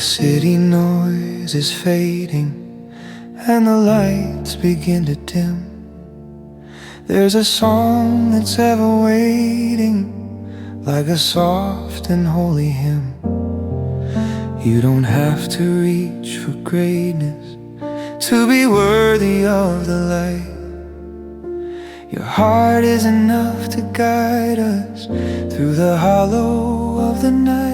city noise is fading and the lights begin to dim. There's a song that's ever waiting, like a soft and holy hymn. You don't have to reach for greatness to be worthy of the light. Your heart is enough to guide us through the hollow of the night.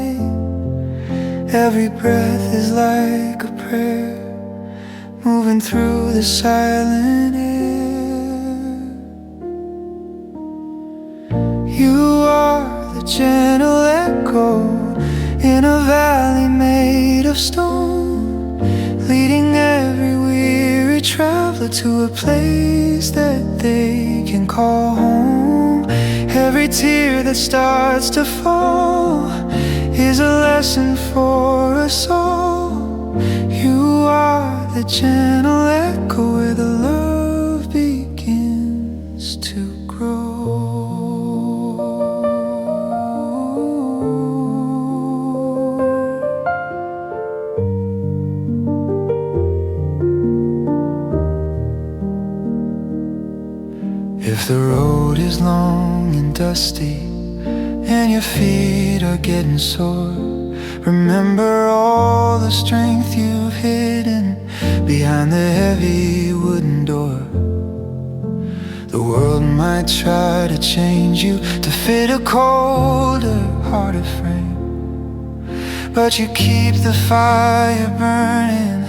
Every breath is like a prayer, moving through the silent air. You are the gentle echo in a valley made of stone, leading every weary traveler to a place that they can call home. Every tear that starts to fall is a lesson for us all. You are the gentle echo where the love begins to grow. If the road is long and dusty and your feet are getting sore, remember all the strength you've hidden behind the heavy wooden door. The world might try to change you to fit a colder, harder frame, but you keep the fire burning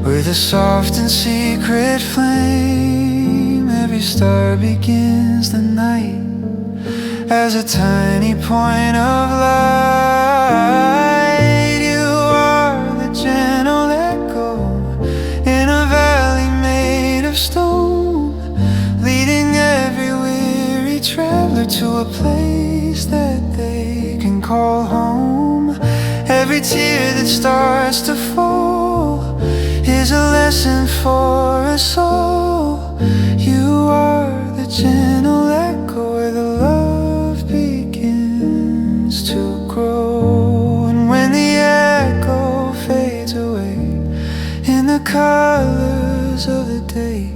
with a soft and secret flame. Every star begins the night as a tiny point of light. You are the gentle echo in a valley made of stone, leading every weary traveler to a place that they can call home. Every tear that starts to fall is a lesson for us all. You are the gentle echo where the love begins to grow. And when the echo fades away in the colors of the day,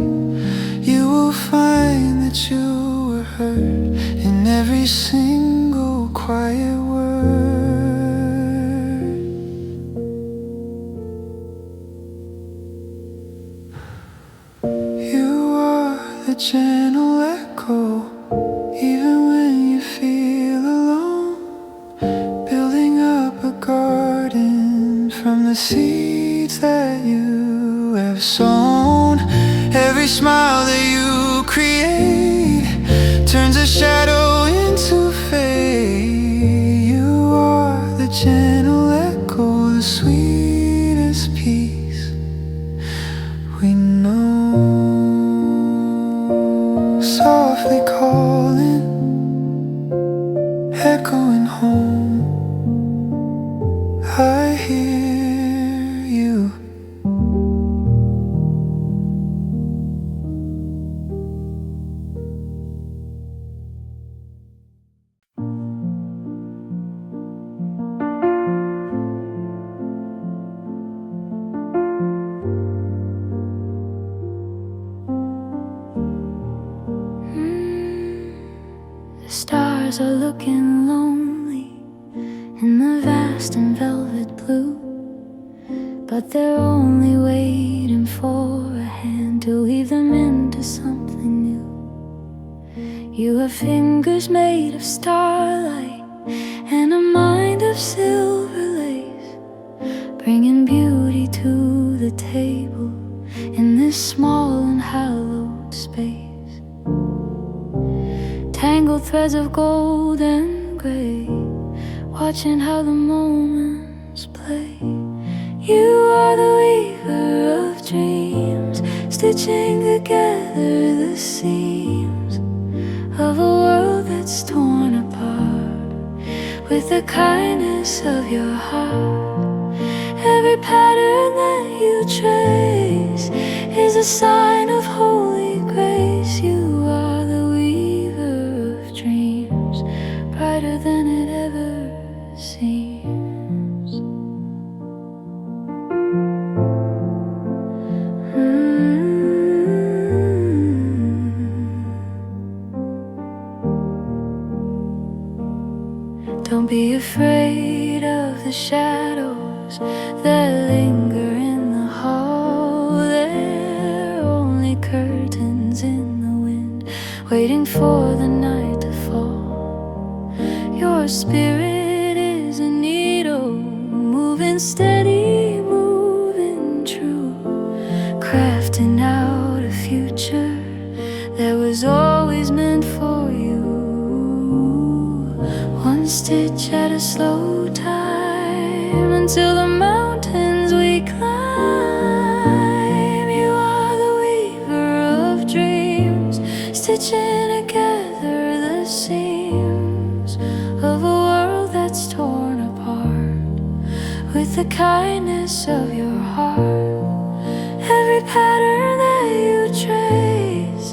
you will find that you were heard in every single quiet word. You are the gentle echo, even when you feel alone, building up a garden from the seeds that you have sown. Every smile that you create turns a shadow into fade. You are the gentle echo, the sweetest peace we know. Softly calling, echoing home, I hear you. The stars are looking lonely in the vast and velvet blue, but they're only waiting for a hand to weave them into something new. You have fingers made of starlight and a mind of silver lace, bringing beauty to the table in this small and hallowed space. Tangled threads of gold and gray, watching how the moments play. You are the weaver of dreams, stitching together the seams of a world that's torn apart with the kindness of your heart. Every pattern that you trace is a sign of holy grace. You are the weaver of dreams, brighter than it ever seems. shadows that linger in the hall. They're only curtains in the wind, waiting for the night to fall. Your spirit is a needle, moving steady, moving true, crafting out a future that was always meant for you. One stitch at a slow time until the mountains we climb. You are the weaver of dreams, stitching together the seams of a world that's torn apart with the kindness of your heart. Every pattern that you trace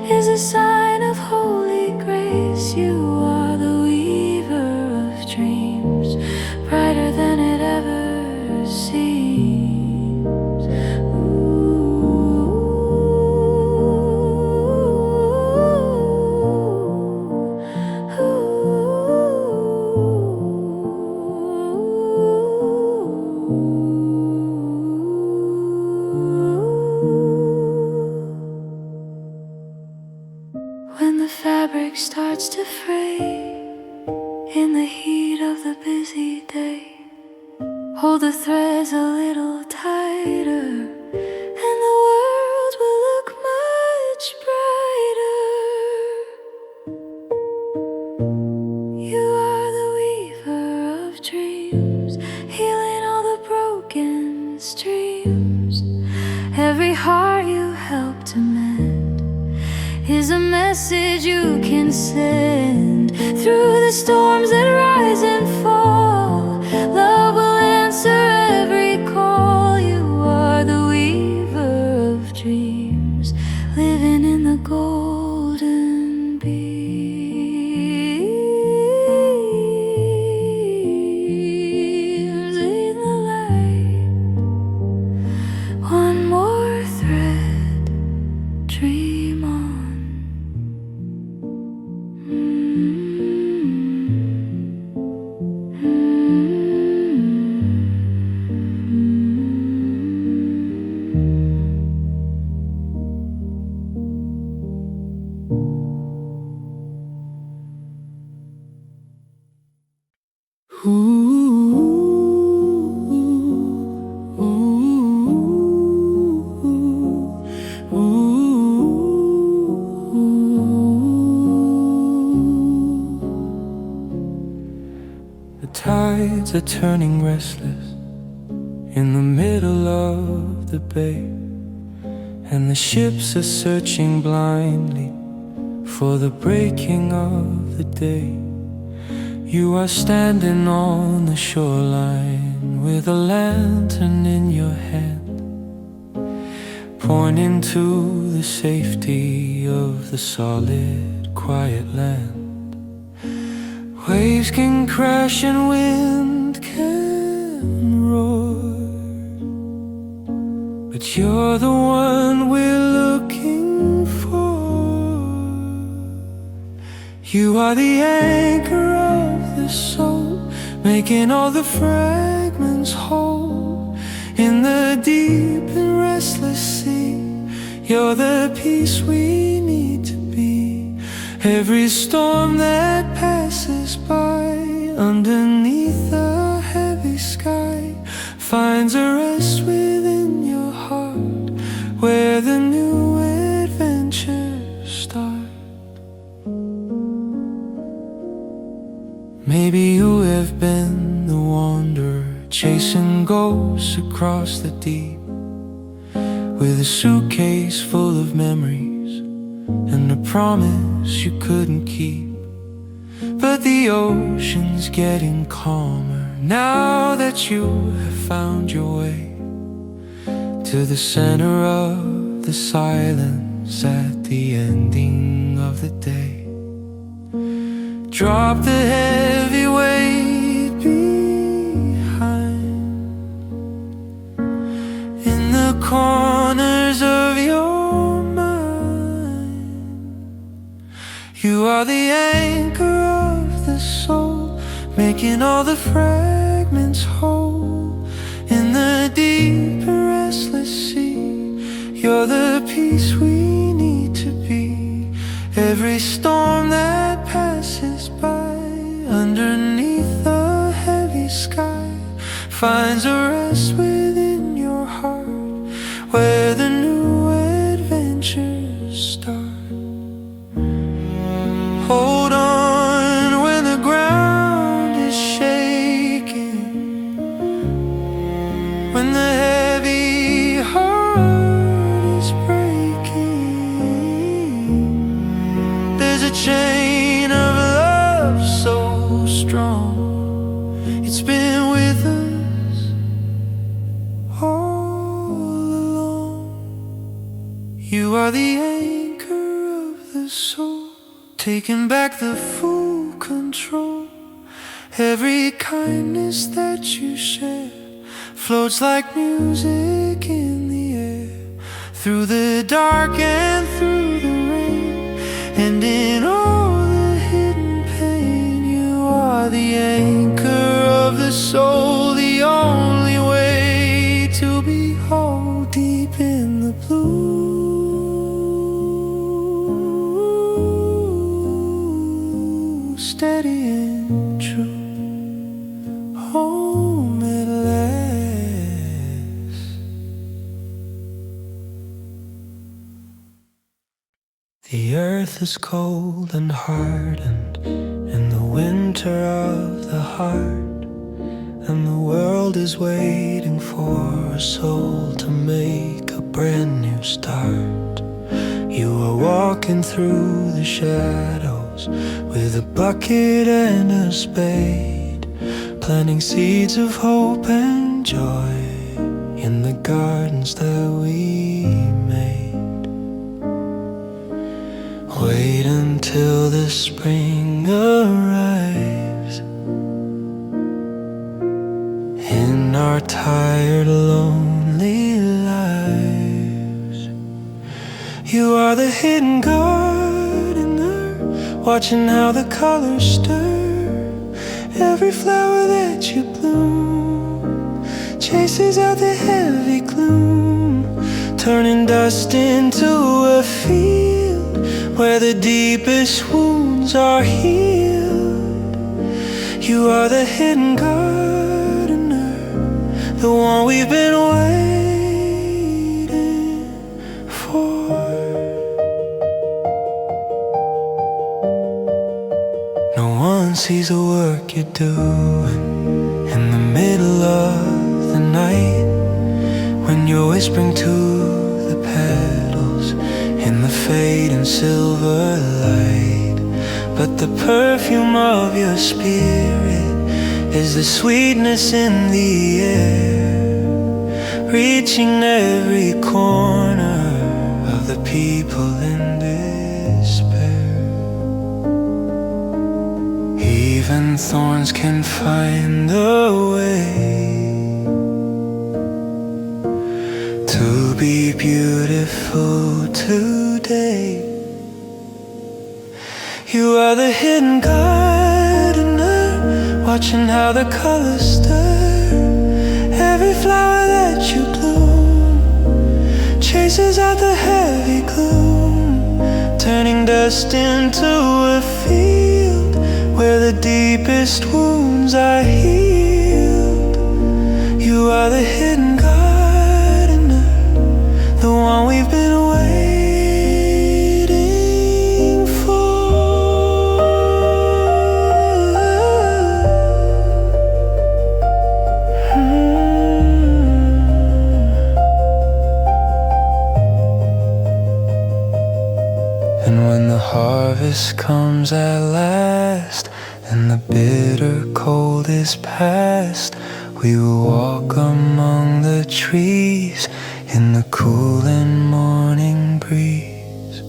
is a sign of holy grace. You are the weaver of dreams, brighter than it ever seems. When the fabric starts to fray in the heat of the busy day, hold the threads a little tighter and the world will look much brighter. You are the weaver of dreams, healing all the broken streams. Every heart you help to mend is a message you can send through the storms that rise and fall. Love will answer every call. You are the weaver of dreams, living in the golden beams in the light. One more thread, dream on. The tides are turning restless in the middle of the bay, and the ships are searching blindly for the breaking of the day. You are standing on the shoreline with a lantern in your hand, pointing to the safety of the solid, quiet land. Waves can crash and wind can roar, but you're the one we're looking for. You are the anchor of the soul, making all the fragments whole in the deep and restless sea. You're the peace we need to be. Every storm that passes by underneath a heavy sky finds a rest within your heart, where the new adventures start. Maybe you have been the wanderer, chasing ghosts across the deep, with a suitcase full of memories and a promise you couldn't keep. But the ocean's getting calmer now that you have found your way to the center of the silence at the ending of the day. Drop the heavy weight behind in the corners of your mind. You are the anchor of the soul, making all the fragments finds hope in the deep and restless sea. You're the peace we need to be. Every storm that passes by underneath the heavy sky finds a rest within your heart, where the new adventures start. Hold on when the ground is shaking, when the heavy heart is breaking. There's a chain of love so strong, it's been with us all along. You are the anchor of the soul, taking back the full control. Every kindness that you share floats like music in the air, through the dark and through the rain, and in all the hidden pain. You are the anchor of the soul, the only way to be whole deep in the blue. Steady and true, home at last. The earth is cold and hardened in the winter of the heart, and the world is waiting for a soul to make a brand new start. You are walking through the shadows with a bucket and a spade, planting seeds of hope and joy in the gardens that we made. Wait until the spring arrives in our tired, lonely lives. You are the hidden gardener, watching how the colors stir. Every flower that you bloom chases out the heavy gloom, turning dust into a field where the deepest wounds are healed. You are the hidden gardener, the one we've been waiting for. No one sees the work you're doing in the middle of the night, when you're whispering to the petals in the fading silver light. But the perfume of your spirit is the sweetness in the air, reaching every corner of the people in despair. Even thorns can find a way to be beautiful today. You are the hidden gardener, watching how the colors stir. Every flower that you bloom chases out the heavy gloom, turning dust into a field where the deepest wounds are healed. You are the hidden gardener, the one we've been waiting for. And when the harvest comes at last, and the bitter cold is past, we will walk among the trees in the cooling morning breeze.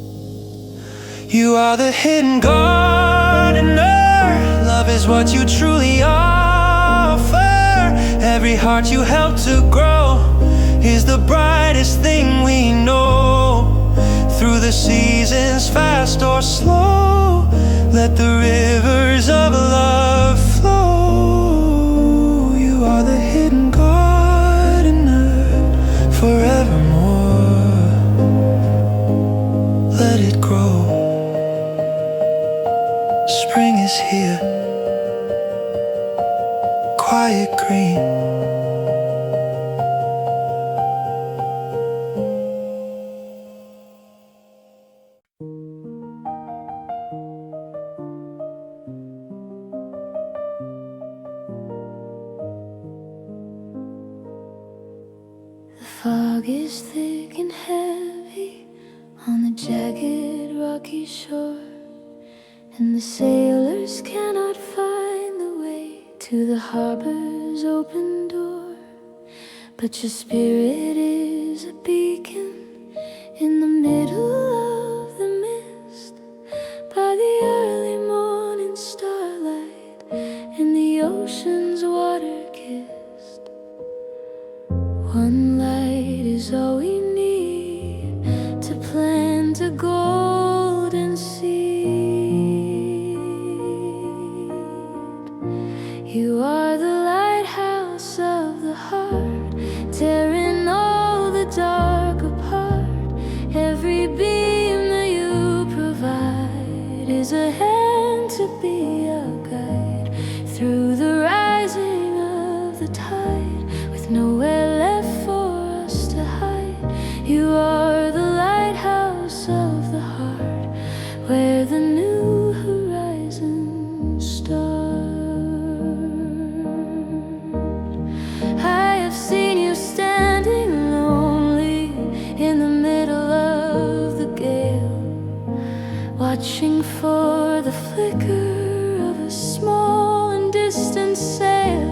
You are the hidden gardener, love is what you truly offer. Every heart you help to grow is the brightest thing we know. Through the seasons, fast or slow, let the rivers of love flow. You are fog is thick and heavy on the jagged rocky shore, and the sailors cannot find the way to the harbor's open door. But your spirit is a beacon in the middle of the mist, by the early morning starlight and the ocean's water-kissed. One light is all we need to plant a golden seed. You are the lighthouse of the heart, tearing all the dark apart. Every beam that you provide is a hand to be a guide through the rising of the tide, with nowhere left for us to hide. You are the lighthouse of the heart, where the new horizons start. I have seen you standing lonely in the middle of the gale, watching for the flicker of a small and distant sail.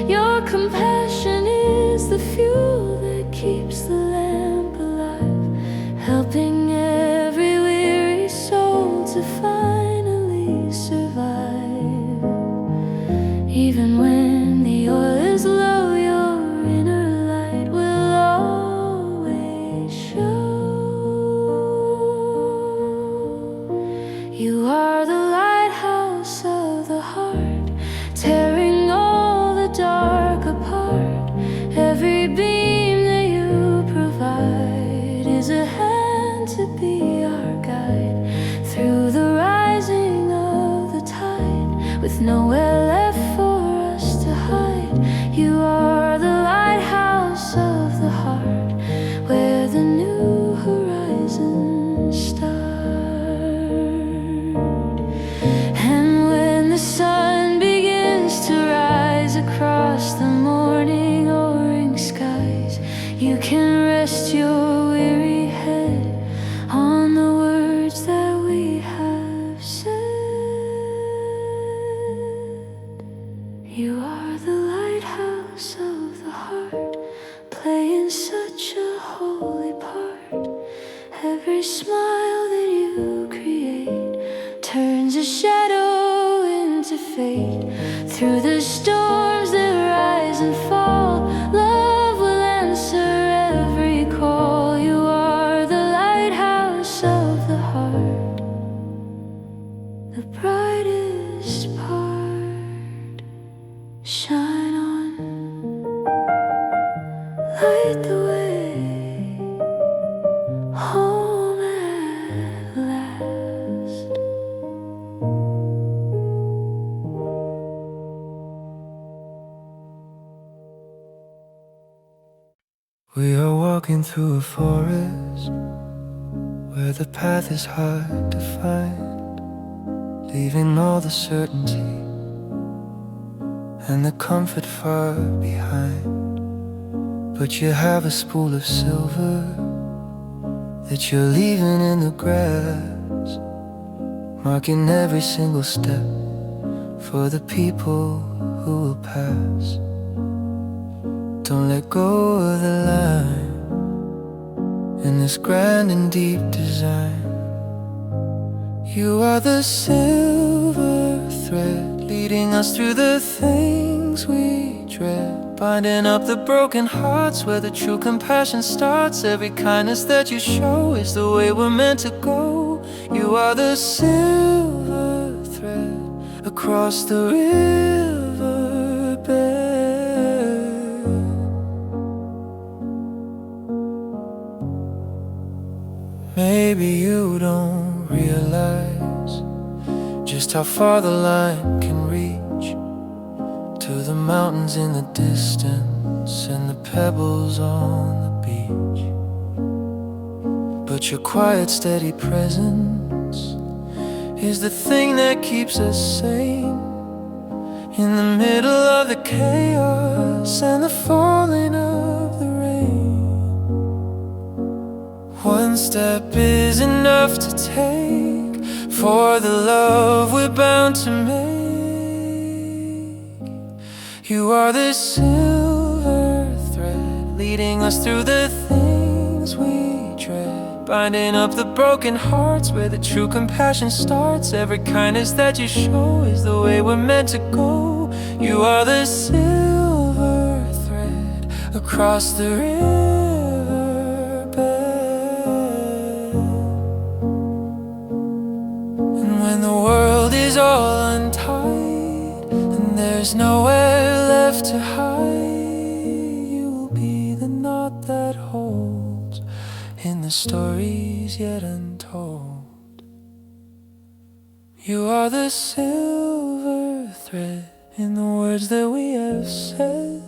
Your compassion is the fuel that keeps the lamp alive, helping every weary soul to finally survive. Even when the oil is low, your inner light will always show. You are the lighthouse of the heart, tearing all the dark apart. Every beam that you provide is a hand to be our guide through the rising of the tide, with nowhere left for us to hide. You are the lighthouse of the heart, where the new horizons start. And when the sun begins to rise across the morning orange skies, you can rest your weary head on the words that we have said. You are the lighthouse of the heart, playing such a holy part. Every smile that you create turns a shadow into fate. Through the storms that rise and fall, love will answer every call. You are the lighthouse of the heart, the brightest part. Shine on, light the way home at last. We are walking through a forest where the path is hard to find, leaving all the certainty and the comfort far behind. But you have a spool of silver that you're leaving in the grass, marking every single step for the people who will pass. Don't let go of the line in this grand and deep design. You are the silver thread leading us through the things we dread, binding up the broken hearts where the true compassion starts. Every kindness that you show is the way we're meant to go. You are the silver thread across the riverbed. Maybe you don't realize just how far the line can reach, to the mountains in the distance and the pebbles on the beach. But your quiet, steady presence is the thing that keeps us sane, in the middle of the chaos and the falling of the rain. step is enough to take for the love we're bound to make. You are the silver thread leading us through the things we dread, binding up the broken hearts where the true compassion starts. Every kindness that you show is the way we're meant to go. You are the silver thread across the riverbed. And when the world is all untied and there's nowhere left to hide, you will be the knot that holds in the stories yet untold. You are the silver thread in the words that we have said.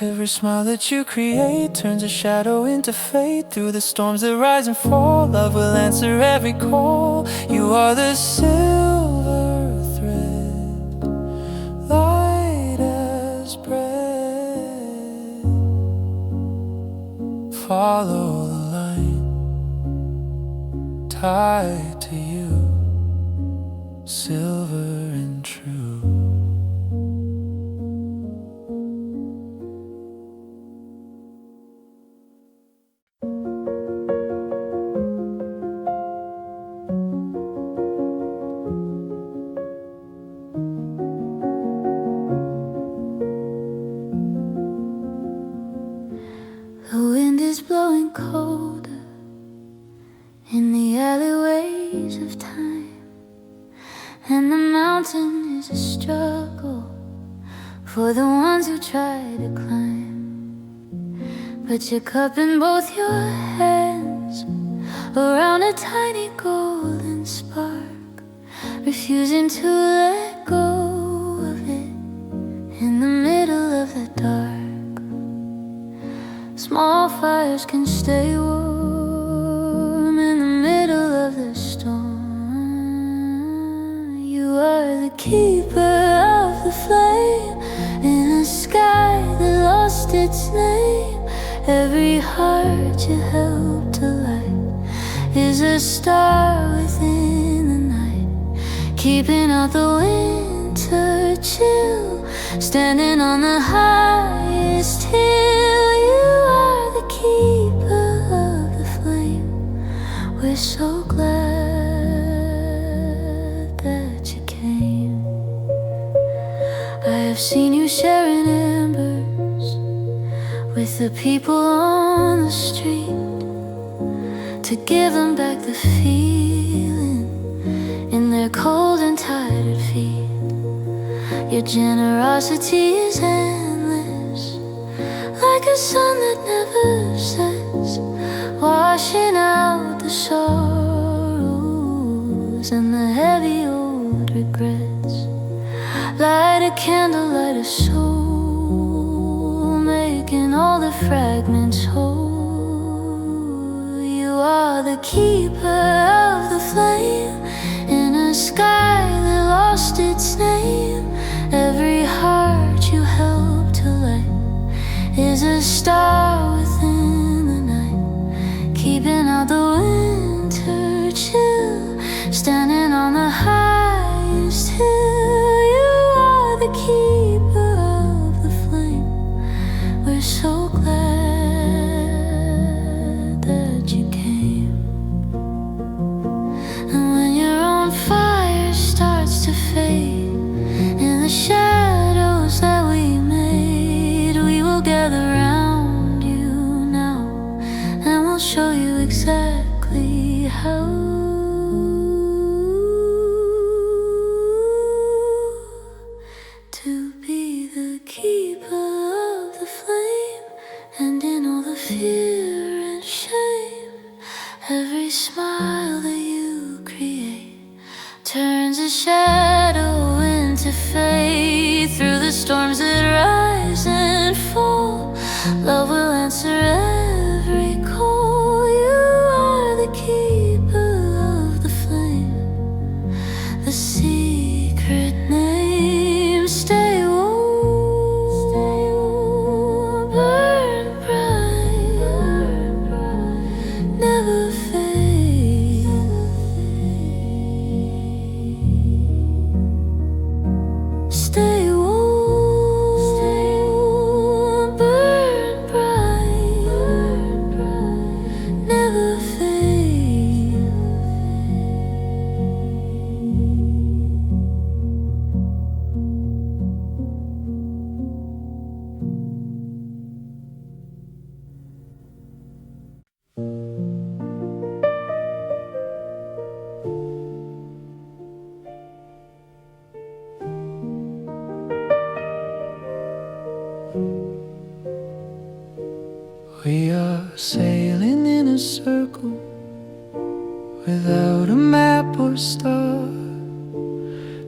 Every smile that you create turns a shadow into fate. Through the storms that rise and fall, love will answer every call. You are the silver thread, light as bread. Follow the line, tied to you, silver and true. The wind is blowing colder in the alleyways of time, and the mountain is a struggle for the ones who try to climb. But your cup in both your hands, around a tiny golden spark, refusing to let go of it in the middle of the dark. Small fires can stay warm in the middle of the storm. You are the keeper of the flame in a sky that lost its name. Every heart you help to light is a star within the night, keeping out the winter chill, standing on the highest hill. Keeper of the flame, we're so glad that you came. I have seen you sharing embers with the people on the street to give them back the feeling in their cold and tired feet. Your generosity is endless, like a sun that never sets, washing out the sorrows and the heavy old regrets. Light a candle, light a soul, making all the fragments whole. You are the keeper of the flame in a sky that lost its name. Every heart you help to light is a star within the night, keeping out the winter chill, standing on the highest hill. You are the keeper of the flame, we're so glad that you came. And when your own fire starts to fade in the shadows that we made, we will gather around you now, and we'll show you exactly how to be the keeper of the flame. And in all the fear and shame, every smile that you create turns a shadow into faith. Through the storms that rise and fall, love will answer every call. You are the keeper of the flame, the secret name. Stay warm, burn bright, never We are sailing in a circle without a map or star,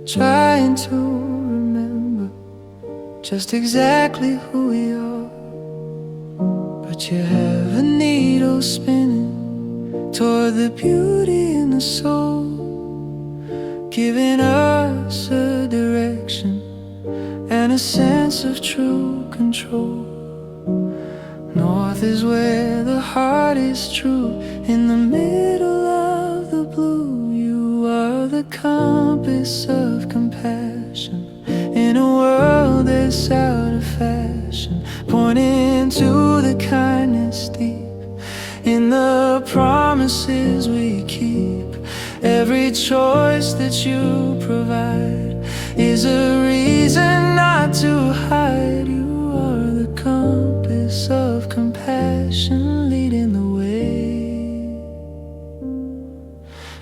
trying to remember just exactly who we are. But you have a needle spinning toward the beauty in the soul, giving us a direction and a sense of true control. North is where the heart is true, in the middle of the blue. You are the compass of compassion in a world that's out of fashion, pointing to the kindness deep in the promises we keep. Every choice that you provide is a reason not to hide. You are the compass of compassion leading the way.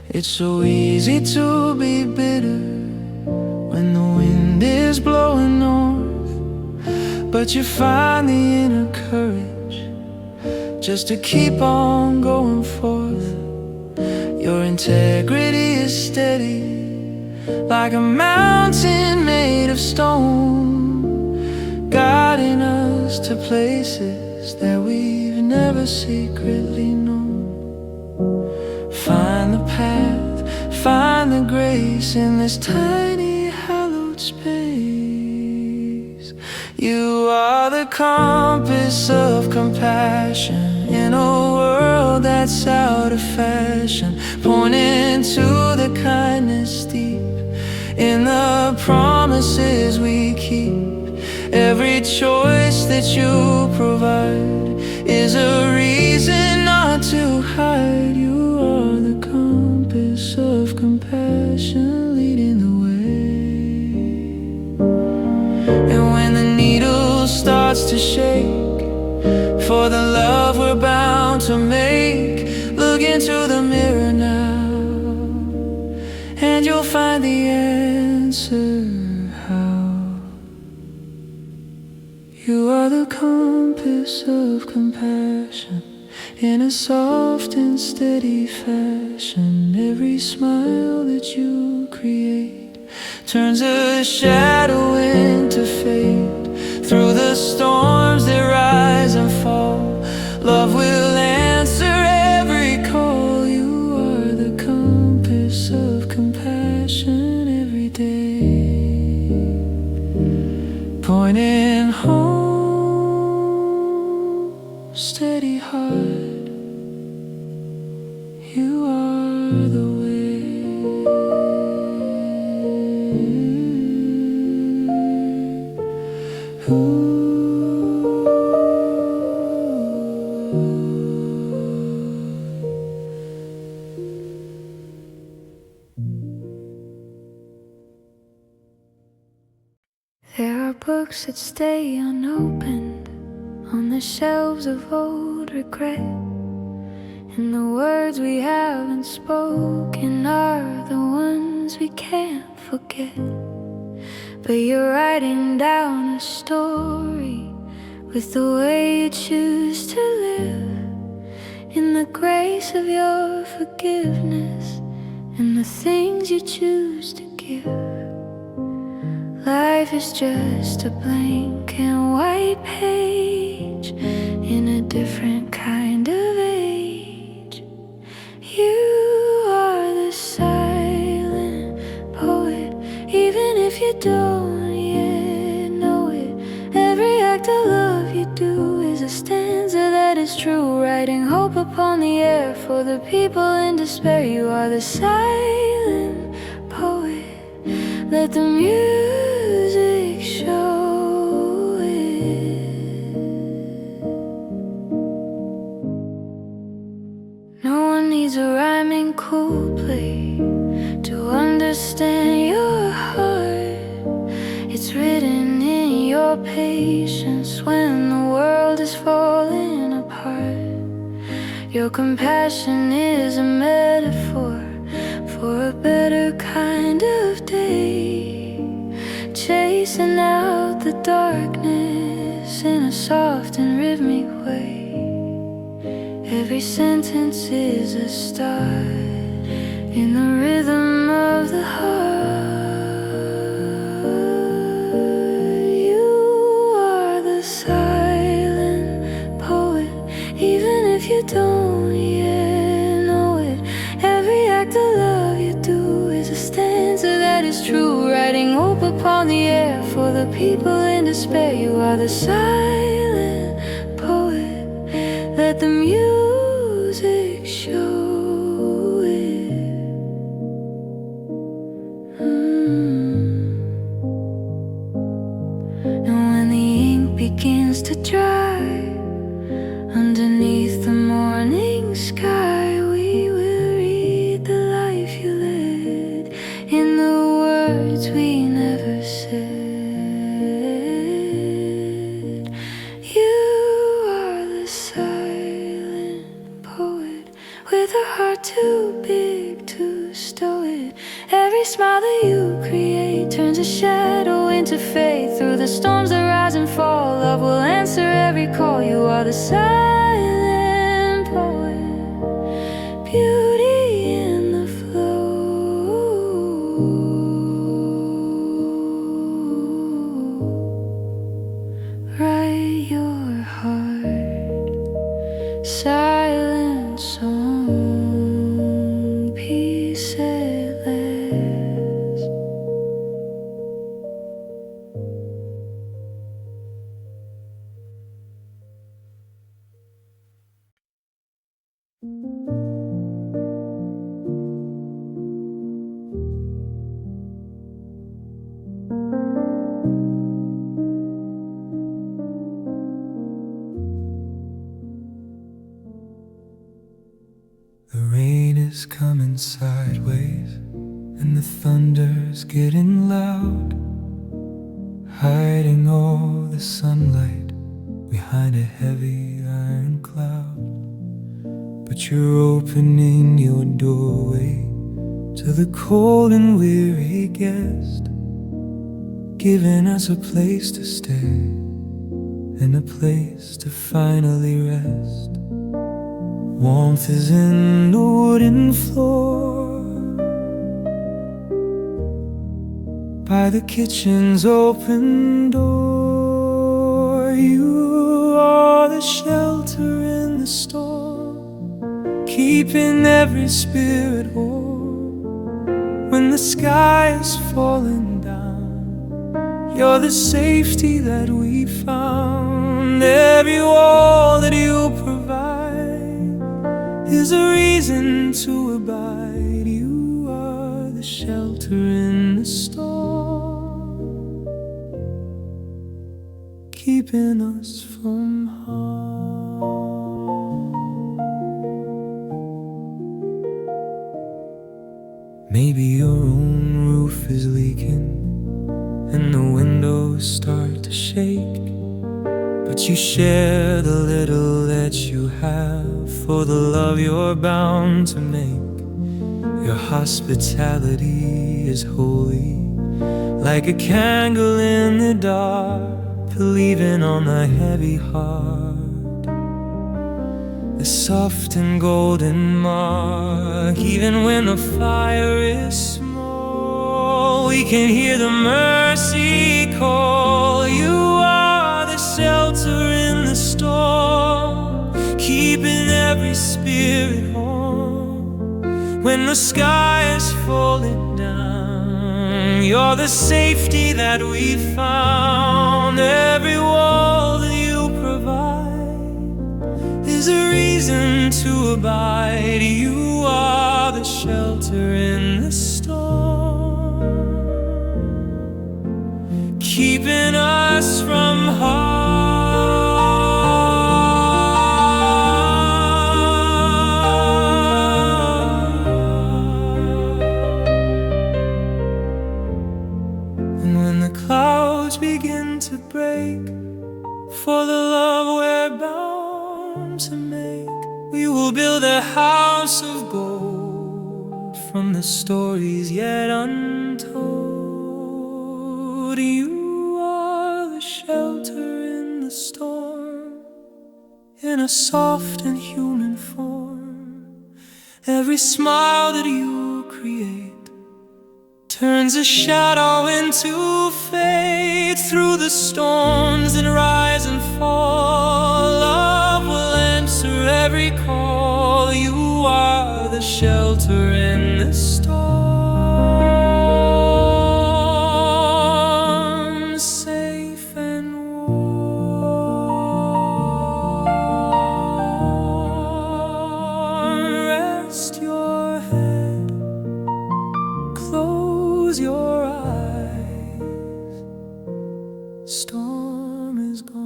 It's so easy to be bitter when the wind is blowing north, but you find the inner courage just to keep on going forth. Your integrity is steady, like a mountain made of stone, guiding us to places that we've never secretly known. Find the path, find the grace in this tiny hallowed space. You are the compass of compassion in a world that's out of fashion, pointing to the kindness deep in the promises we keep. Every choice that you provide is a reason not to hide. You are the compass of compassion leading the way. And when the needle starts to shake for the love we're bound to make, look into the mirror now, and you'll find the answer how. You are the compass of compassion in a soft and steady fashion. Every smile that you create turns a shadow into fate. Through the storms that rise and fall, love will answer every call. You are the compass of compassion every day, pointing home, steady heart. You are the way. There are books that stay unopened on the shelves of old regret, and the words we haven't spoken are the ones we can't forget. But you're writing down a story with the way you choose to live, in the grace of your forgiveness and the things you choose to give. Life is just a blank and white page in a different kind of age. You are the silent poet, even if you don't yet know it. Every act of love you do is a stanza that is true, writing hope upon the air for the people in despair. You are the silent poet, let the music show it. No one needs a rhyming couplet to understand your heart. It's written in your patience when the world is falling apart. Your compassion is a metaphor for a better kind of day, chasing out the darkness in a soft and rhythmic way. Every sentence is a start in the rhythm of the heart. You are the silent poet, even if you don't yet know it. Every act of love you do is a stanza that is true, writing hope upon the air for the people in despair. You are the silent poet, let the music show it. And when the ink begins to dry underneath the morning sky, we will read the life you led in the words we never said. You are the silent poet with a heart too big to stow it. Every smile that you create turns a shadow into faith. Through the storms that rise and fall, love will answer every call. You are the silent poet, beauty in the flow. Write your heart, silent song, peace at last. The rain is coming sideways, and the thunder's getting loud, hiding all the sunlight behind a heavy iron cloud. But you're opening your doorway to the cold and weary guest, giving us a place to stay and a place to finally rest. Warmth is in the wooden floor by the kitchen's open door. You are the shelter in the storm, keeping every spirit warm. When the sky is falling down, you're the safety that we found. Every wall that you provide is a reason to abide. You are the shelter in the storm, keeping us from harm. Maybe your own roof is leaking and the windows start to shake, but you share the little that you have for the love you're bound to make. Your hospitality is holy, like a candle in the dark, believing on the heavy heart, the soft and golden mark. Even when the fire is small, we can hear the mercy call. You are the shelter in the storm, keeping every spirit warm. When the sky is falling down, you're the safety that we found. Every wall that you provide is a reason to abide. You are the shelter in the storm, keeping us from harm. Begin to break for the love we're bound to make, we will build a house of gold from the stories yet untold. You are the shelter in the storm, in a soft and human human form. Every smile that you create turns a shadow into fate. Through the storms that rise and fall, love will answer every call. You are the shelter in the storm, safe and warm. Rest your head, close your eyes, storm is gone.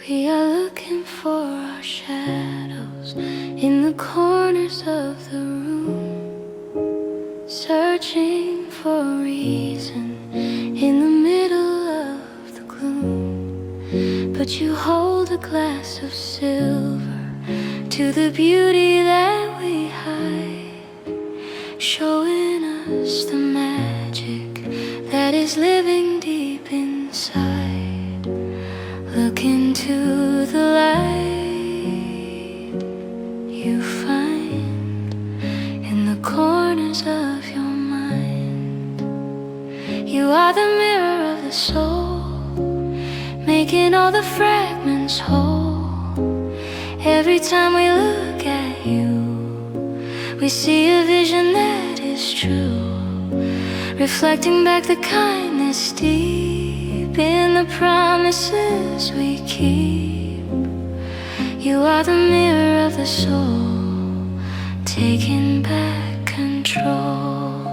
We are looking for our shadows in the corners of the room, searching for a reason in the middle of the gloom. But you hold a glass of silver to the beauty that we hide, showing us the magic that is living deep inside. Look into the light you find in the corners of your mind. You are the mirror of the soul, making all the fragments whole. Every time we look at you, we see a vision that is true, reflecting back the kindness deep in the promises we keep. You are the mirror of the soul, taking back control.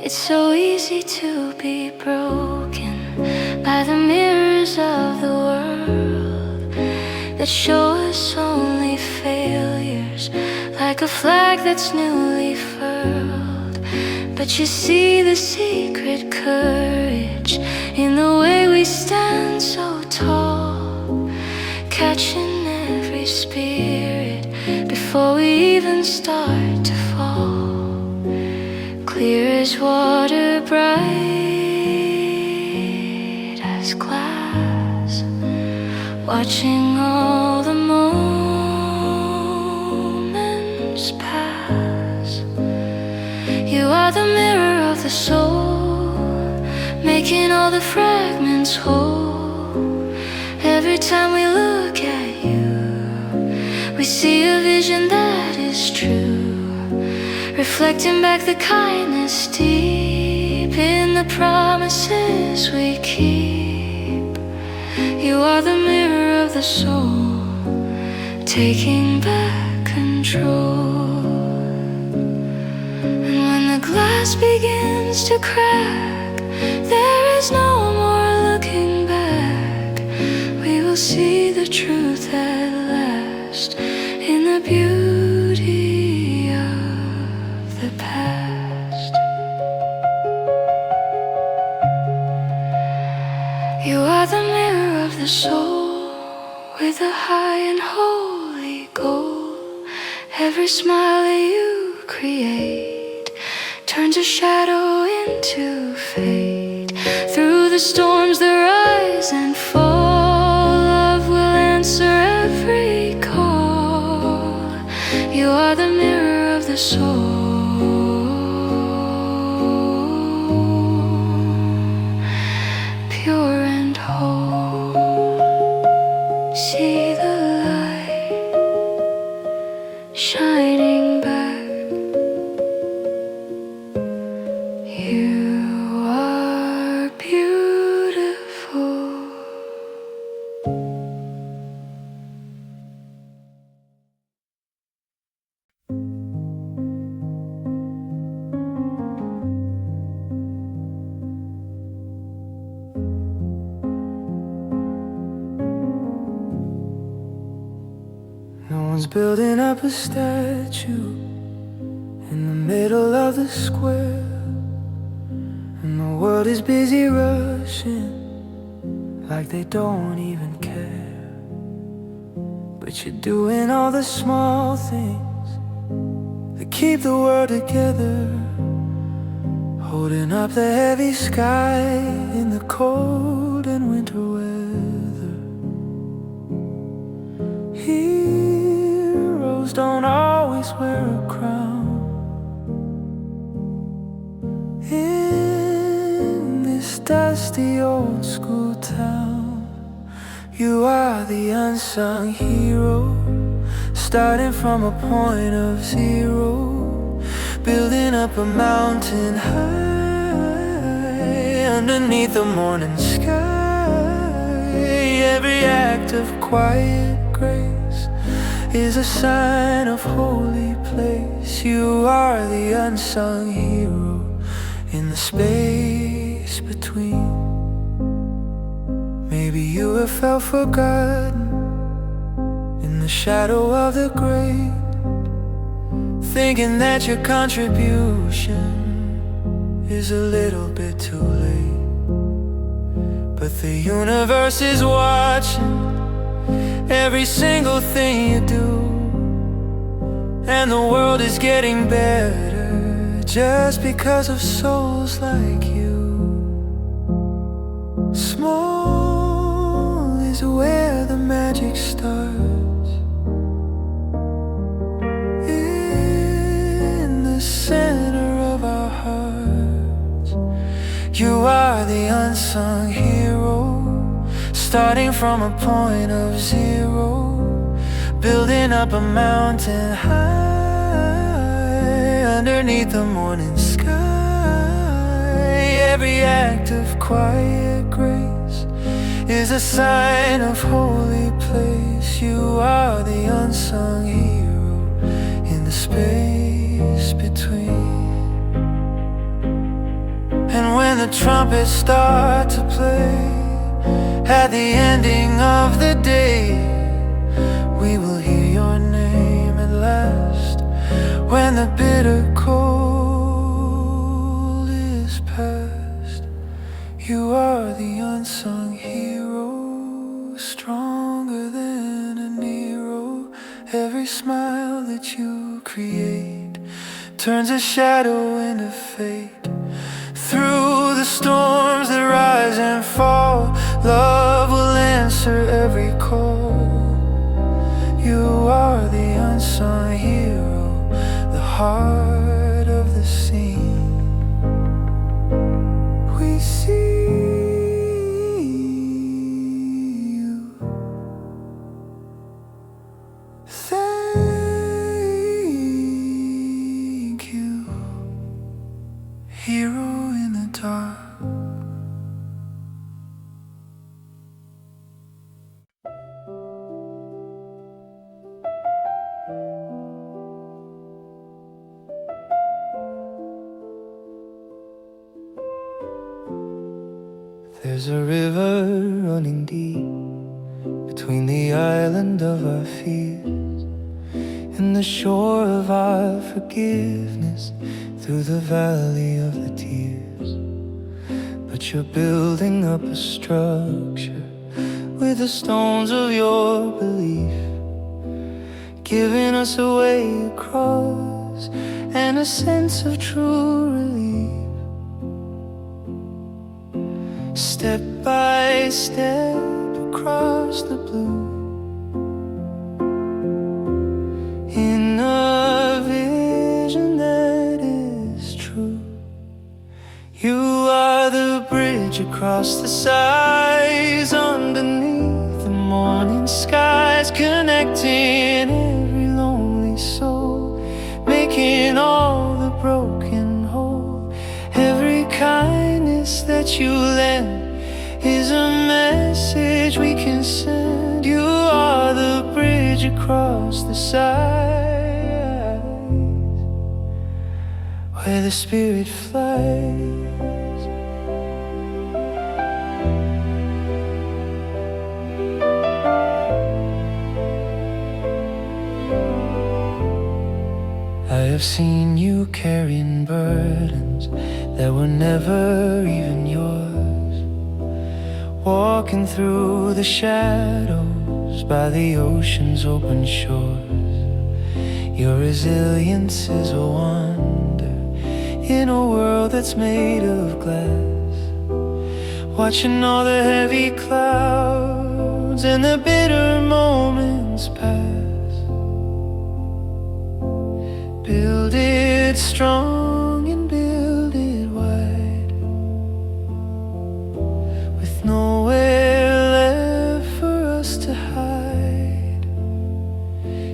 It's so easy to be broken by the mirrors of the world that show us only failures, like a flag that's newly furled. But you see the secret courage in the way we stand so tall, catching every spirit before we even start to fall. Clear as water, bright as glass, watching all the moments pass. You are the mirror of the soul, making all the fragments whole. Every time we look at you, we see a vision that is true, reflecting back the kindness deep in the promises we keep. You are the mirror of the soul, taking back control. Glass begins to crack, there is no more looking back. We will see the truth at last in the beauty of the past. You are the mirror of the soul, with a high and holy goal. Every smile that you create turns a shadow into fate. Through the storms that rise and fall, love will answer every call. You are the mirror of the soul, pure and whole. See the light shining back. You are beautiful. Someone's building up a statue in the middle of the square, and the world is busy rushing like they don't even care. But you're doing all the small things that keep the world together, holding up the heavy sky in the cold and winter weather. Heroes don't always wear a crown in this dusty old school town. You are the unsung hero, starting from a point of zero, building up a mountain high underneath the morning sky. Every act of quiet grace is a sign of holy place. You are the unsung hero in the space between. Maybe you have felt forgotten in the shadow of the grave, thinking that your contribution is a little bit too late. But the universe is watching every single thing you do, and the world is getting better just because of souls like you. Small is where the magic starts, in the center of our hearts. You are the unsung hero, starting from a point of zero, building up a mountain high underneath the morning sky. Every act of quiet grace is a sign of holy place. You are the unsung hero in the space between. And when the trumpets start to play at the ending of the day, we will hear your name at last. When the bitter cold is past, you are the unsung hero, stronger than an hero. Every smile that you create turns a shadow into fate. Through the storms that rise and fall, love will answer every call. You are the unsung hero, the heart of the scene. We see you. Thank you, hero in the dark. There's a river running deep between the island of our fears and the shore of our forgiveness, through the valley of the tears. But you're building up a structure with the stones of your belief, giving us a way across and a sense of true relief. Step by step across the blue, in a vision that is true. You are the bridge across the sighs, underneath the morning skies, connecting every lonely soul, making all the broken whole. Every kindness that you lend is a message we can send. You are the bridge across the sighs, where the spirit flies. I've seen you carrying burdens that were never even yours, walking through the shadows by the ocean's open shores. Your resilience is a wonder in a world that's made of glass, watching all the heavy clouds and the bitter moments pass. Build it strong and build it wide, with nowhere left for us to hide.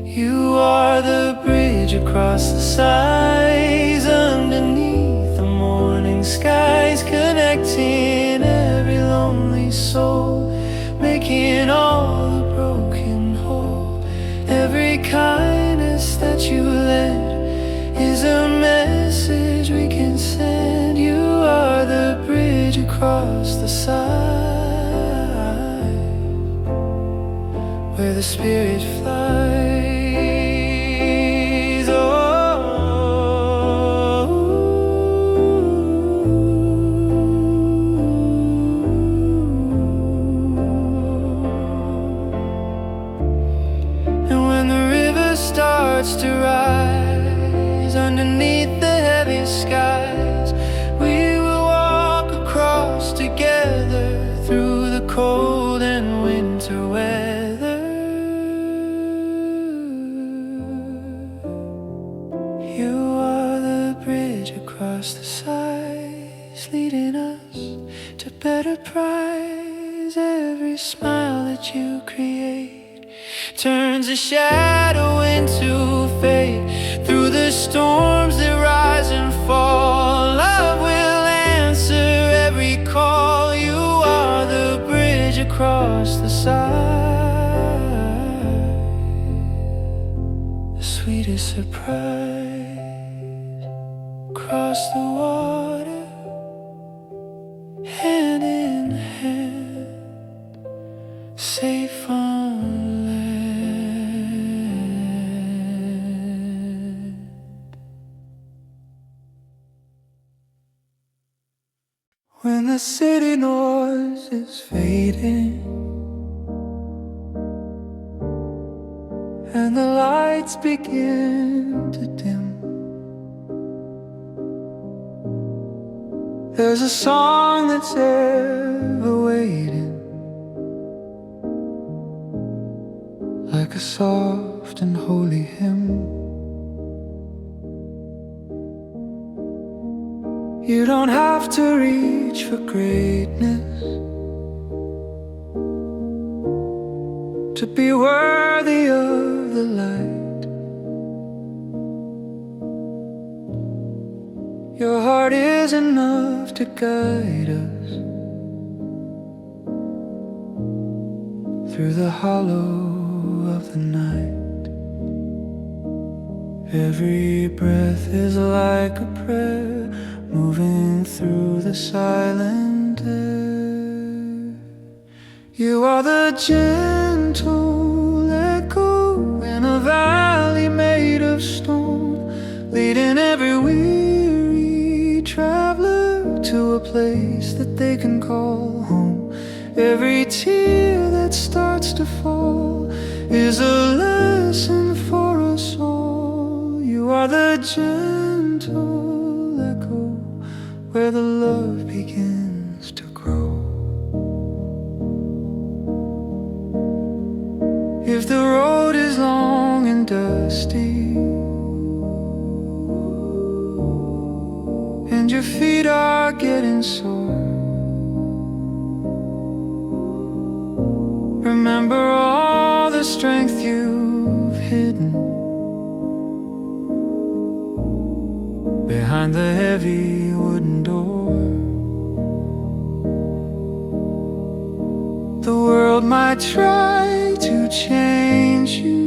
You are the bridge across the sighs, underneath the morning skies, connecting every lonely soul, making all the broken whole. Every kindness that you lend is a message we can send. You are the bridge across the side, where the spirit flies. Starts to rise underneath the heavy skies, we will walk across together through the cold and winter weather. You are the bridge across the sighs, leading us to better prize. Every smile that you create turns a shadow into fate. Through the storms that rise and fall, love will answer every call. You are the bridge across the side, the sweetest surprise. Across the water, hand in hand, safe on land. When the city noise is fading and the lights begin to dim, there's a song that's ever waiting, like a soft and holy hymn. You don't have to reach for greatness to be worthy of the light. Your heart is enough to guide us through the hollow of the night. Every breath is like a prayer, moving through the silent air. You are the gentle echo in a valley made of stone, leading every weary traveler to a place that they can call home. Every tear that starts to fall is a lesson for us all. You are the gentle echo where the love begins to grow. If the road is long and dusty and your feet are getting sore, remember all the strength you've hidden behind the heavy wooden door. The world might try to change you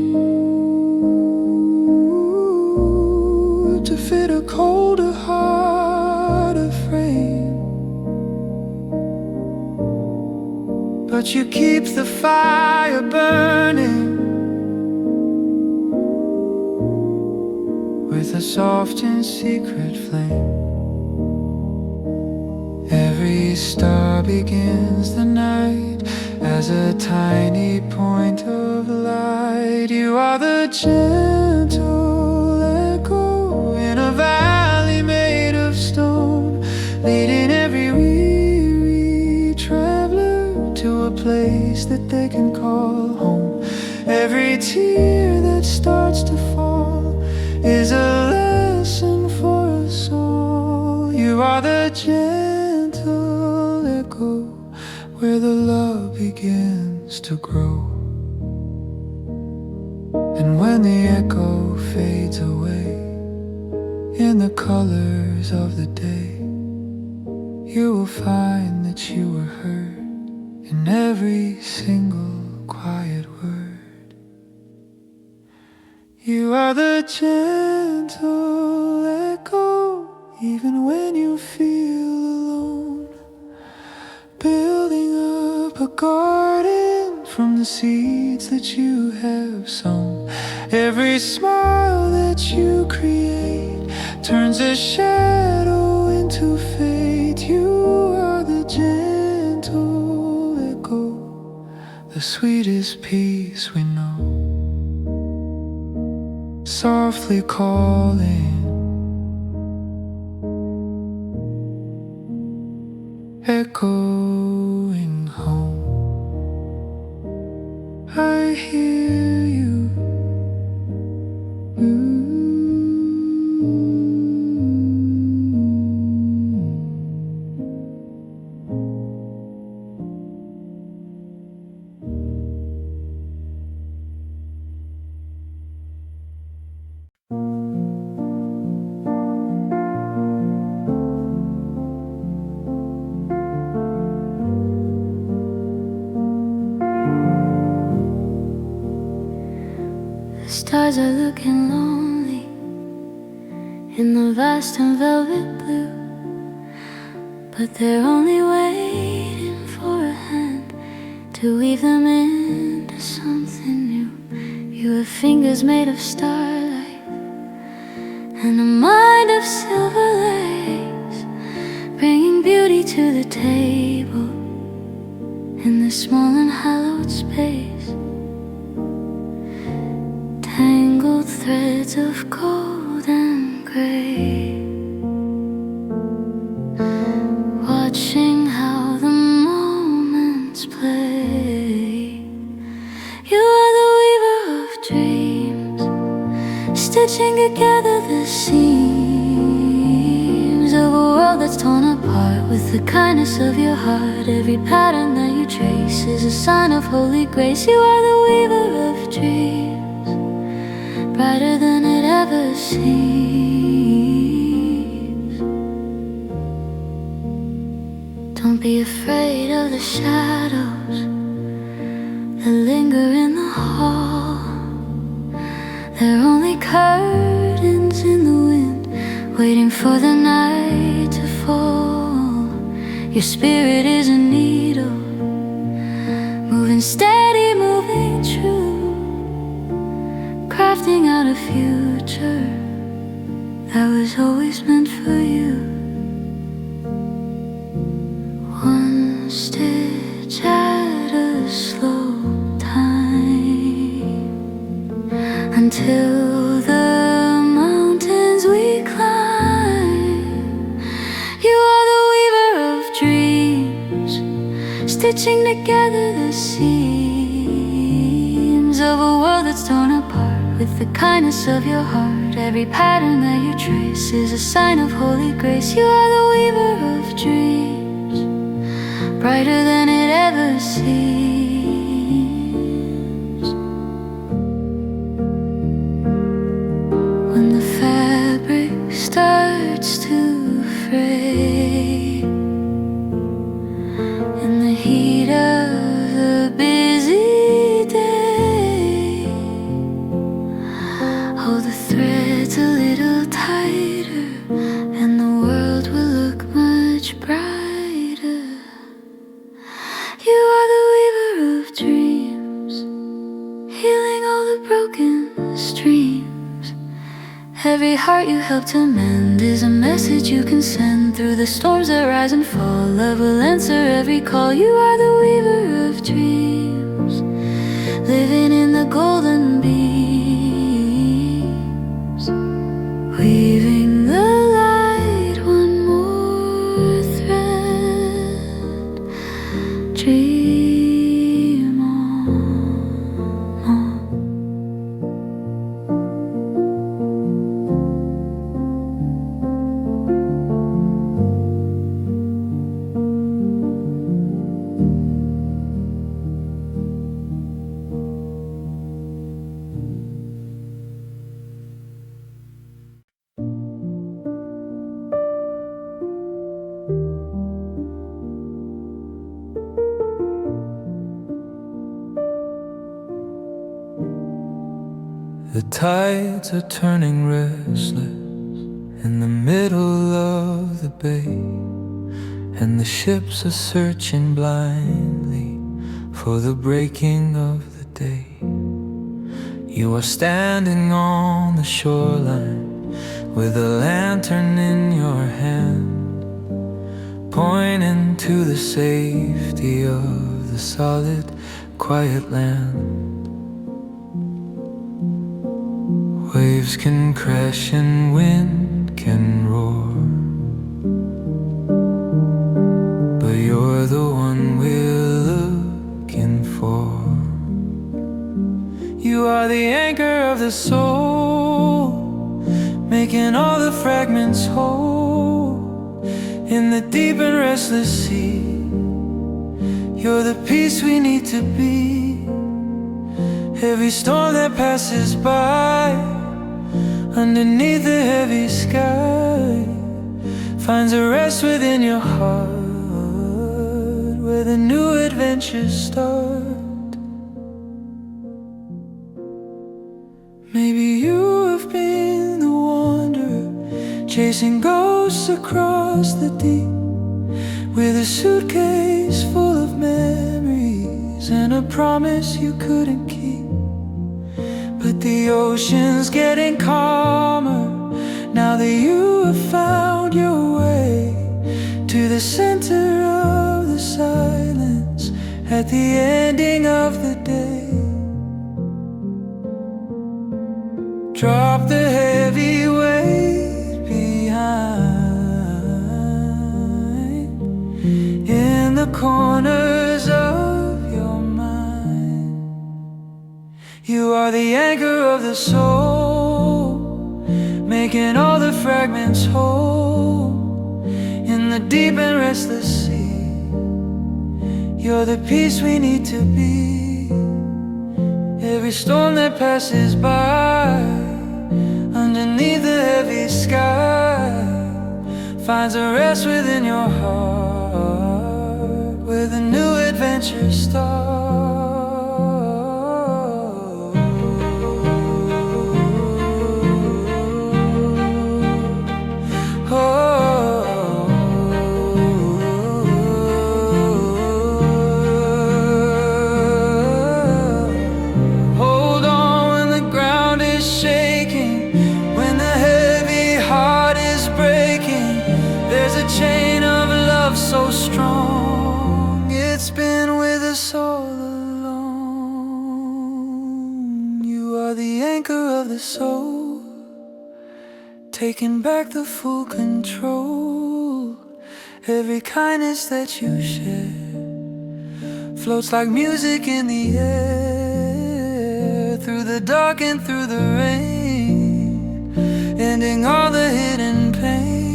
to fit a colder heart of frame, but you keep the fire burning with a a soft and secret flame. Every star begins the night as a tiny point of light. You are the gentle echo in a valley made of stone, leading every weary traveler to a place that they can call home. Every tear that starts to fall is a lesson for us all. You are the gentle echo where the love begins to grow. And when the echo fades away in the colors of the day, you will find that you were heard in every single quiet word. You are the gentle echo even when you feel alone, building up a garden from the seeds that you have sown. Every smile that you create turns a shadow into fate. You are the gentle echo, the sweetest peace we know, softly calling, echoing home. I hear you. Stars are looking lonely in the vast and velvet blue, but they're only waiting for a hand to weave them into something new. You have fingers made of starlight and a mind of silver lace, bringing beauty to the table in this small and hallowed space. Tangled threads of gold and gray, watching how the moments play. You are the weaver of dreams, stitching together the seams of a world that's torn apart with the kindness of your heart. Every pattern that you trace is a sign of holy grace. You are the weaver of dreams, brighter than it ever seems. Don't be afraid of the shadows that linger in the hall. They're only curtains in the wind, waiting for the night to fall. Your spirit is a needle, moving steady, moving true, crafting out a future that was always meant for you. One stitch at a slow time, until the mountains we climb. You are the weaver of dreams, stitching together the seams of a world that's torn apart with the kindness of your heart. Every pattern that you trace is a sign of holy grace. You are the weaver of dreams, brighter than it ever seems. When the fabric starts to fray in the heat of the busy day, hold the threads a little tighter and the world will look much brighter. You are the weaver of dreams, healing all the broken streams Every heart you help to mend is a message you can send through the storms that rise and fall. Love will answer every call. You are the weaver of dreams, living in the golden beams, weaving the light one more thread. Dream on. The tides are turning restless in the middle of the bay, and the ships are searching blindly for the breaking of the day. You are standing on the shoreline with a lantern in your hand, pointing to the safety of the solid, quiet land. Waves can crash and wind can roar, but you're the one we're looking for. You are the anchor of the soul, making all the fragments whole in the deep and restless sea. You're the peace we need to be. Every storm that passes by underneath the heavy sky finds a rest within your heart, where the new adventures start. Maybe you have been the wanderer, chasing ghosts across the deep, with a suitcase full of memories and a promise you couldn't keep. But the ocean's getting calmer now that you have found your way to the center of the silence at the ending of the day. Drop the heavy weight behind in the corners of your mind. You are the anchor of the soul, making all the fragments whole in the deep and restless sea. You're the peace we need to be. Every storm that passes by underneath the heavy sky finds a rest within your heart, where the new adventures start. So strong, it's been with us all along. You are the anchor of the soul, taking back the full control. Every kindness that you share floats like music in the air, through the dark and through the rain, ending all the hidden pain.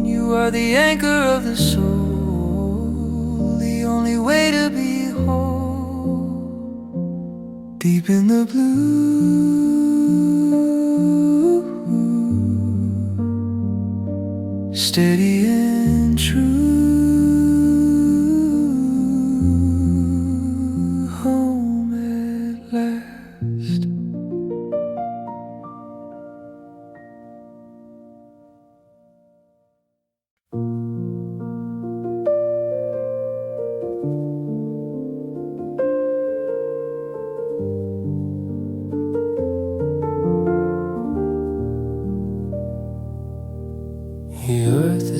You are the anchor of the soul, the only way to be whole. Deep in the blue, steady and true, home at last.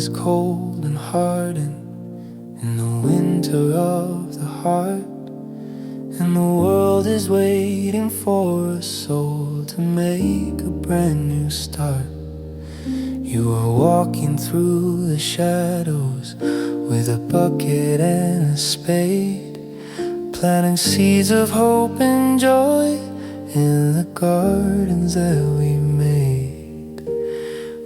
is cold and hardened in the winter of the heart, and the world is waiting for a soul to make a brand new start. You are walking through the shadows with a bucket and a spade, planting seeds of hope and joy in the gardens that we made.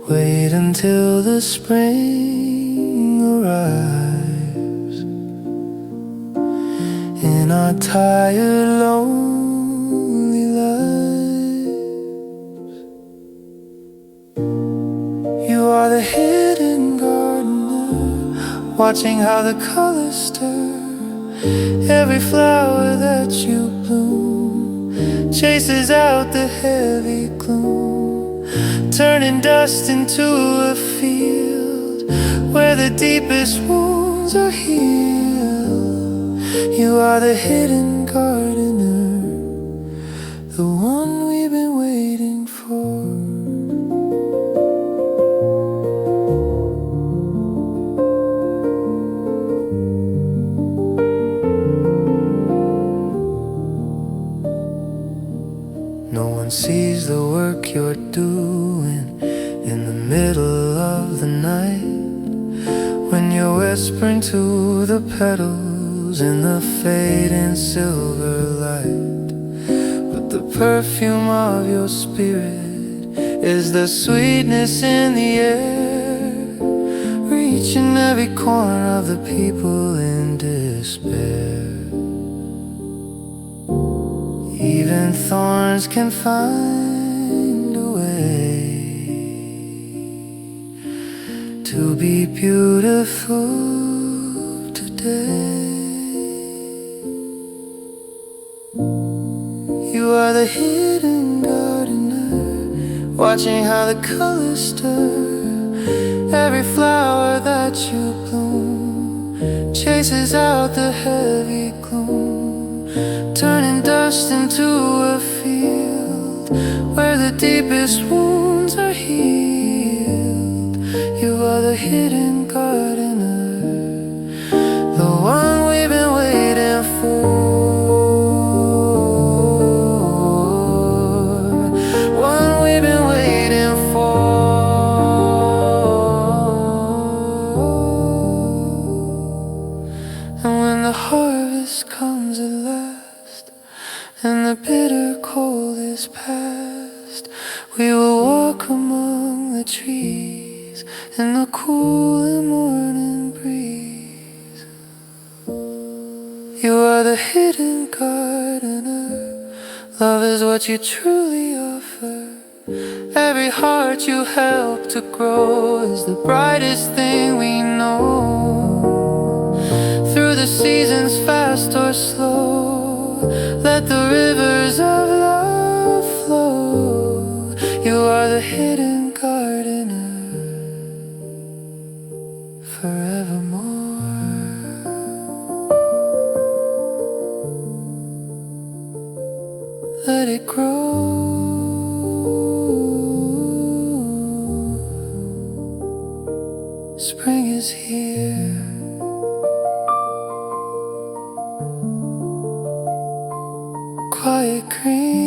Wait until the spring arrives in our tired, lonely lives. You are the hidden gardener, watching how the colors stir. Every flower that you bloom chases out the heavy gloom, turning dust into a field where the deepest wounds are healed. You are the hidden gardener, the one we've been waiting for. No one sees the work you're doing in the middle of the night, when you're whispering to the petals in the fading silver light. But the perfume of your spirit is the sweetness in the air, reaching every corner of the people in despair. Even thorns can find a way to be beautiful today. You are the hidden gardener, watching how the colors stir. Every flower that you bloom chases out the heavy gloom, turning dust into a field where the deepest wounds are healed. You are the hidden gardener, the one we've been waiting for, one we've been waiting for. And when the harvest comes at last and the bitter cold is past, we will walk among the trees in the cool morning breeze. You are the hidden gardener, love is what you truly offer. Every heart you help to grow is the brightest thing we know. Through the seasons fast or slow, let the rivers of love flow. You are the hidden gardener, forevermore. Let it grow. Spring is here. Quiet green.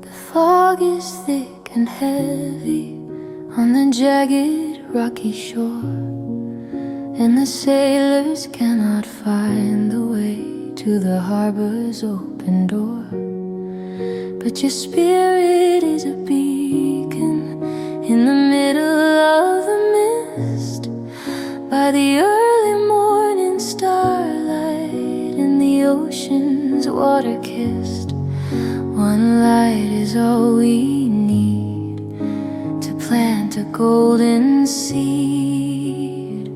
The fog is thick and heavy on the jagged rocky shore, and the sailors cannot find the way to the harbor's open door. But your spirit is a beacon in the middle of the mist, by the early morning starlight and the ocean's water-kissed. One light is all we need to plant a golden seed.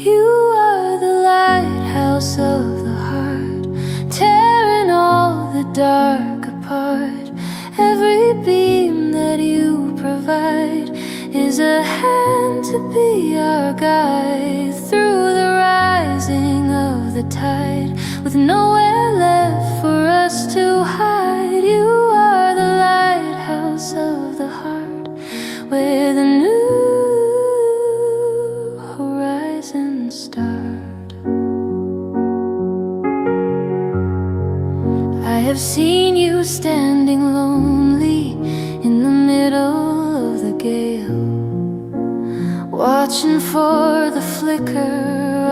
You are the lighthouse of the heart, tearing all the dark apart. Every beam that you provide is a hand to be our guide through the rising of the tide. With nowhere left for us to hide, you are the lighthouse of the heart, where the new horizons start. I have seen you standing lonely in the middle of the gale, watching for the flicker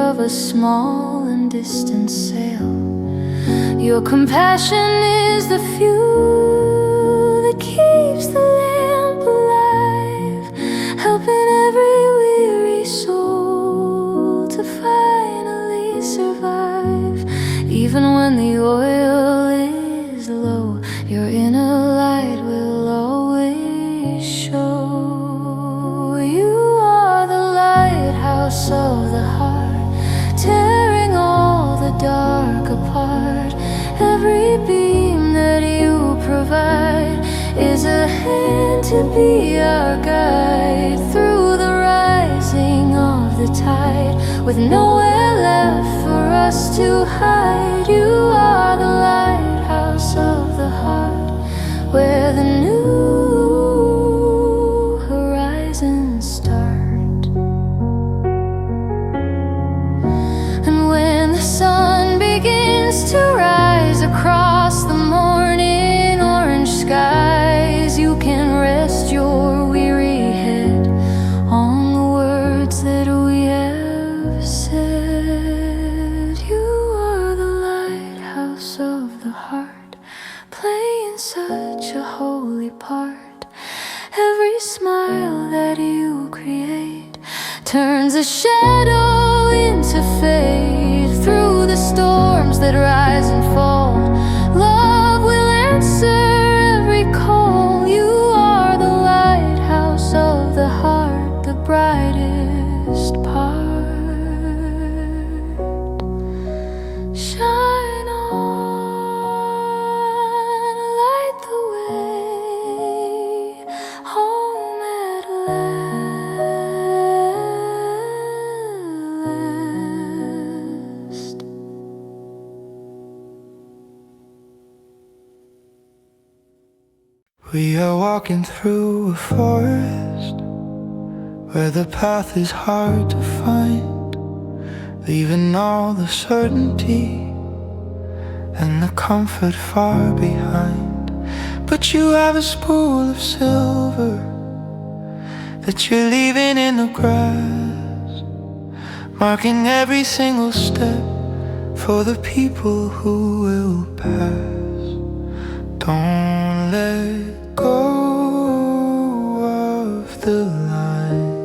of a small and distant sail. Your compassion is the fuel that keeps the lamp alive, helping every weary soul to finally survive. Even when the oil is low, your inner light will always show. You are the lighthouse of the heart, tearing all the dark apart. Every beam that you provide is a hand to be our guide through the rising of the tide. With nowhere left for us to hide, you are the lighthouse of the heart, where the new horizons start. And when the sun begins to rise across the morning orange skies, you can rest your weary head on the words that we have said. You are the lighthouse of the heart, playing such a holy part. Every smile that you create turns a shadow into fade. Through the storms that rise and fall, love will answer every call. You are the lighthouse of the heart, the brightest part. Shine on, light the way home at last. We are walking through a forest where the path is hard to find, leaving all the certainty and the comfort far behind. But you have a spool of silver that you're leaving in the grass, marking every single step for the people who will pass. Don't let go of the line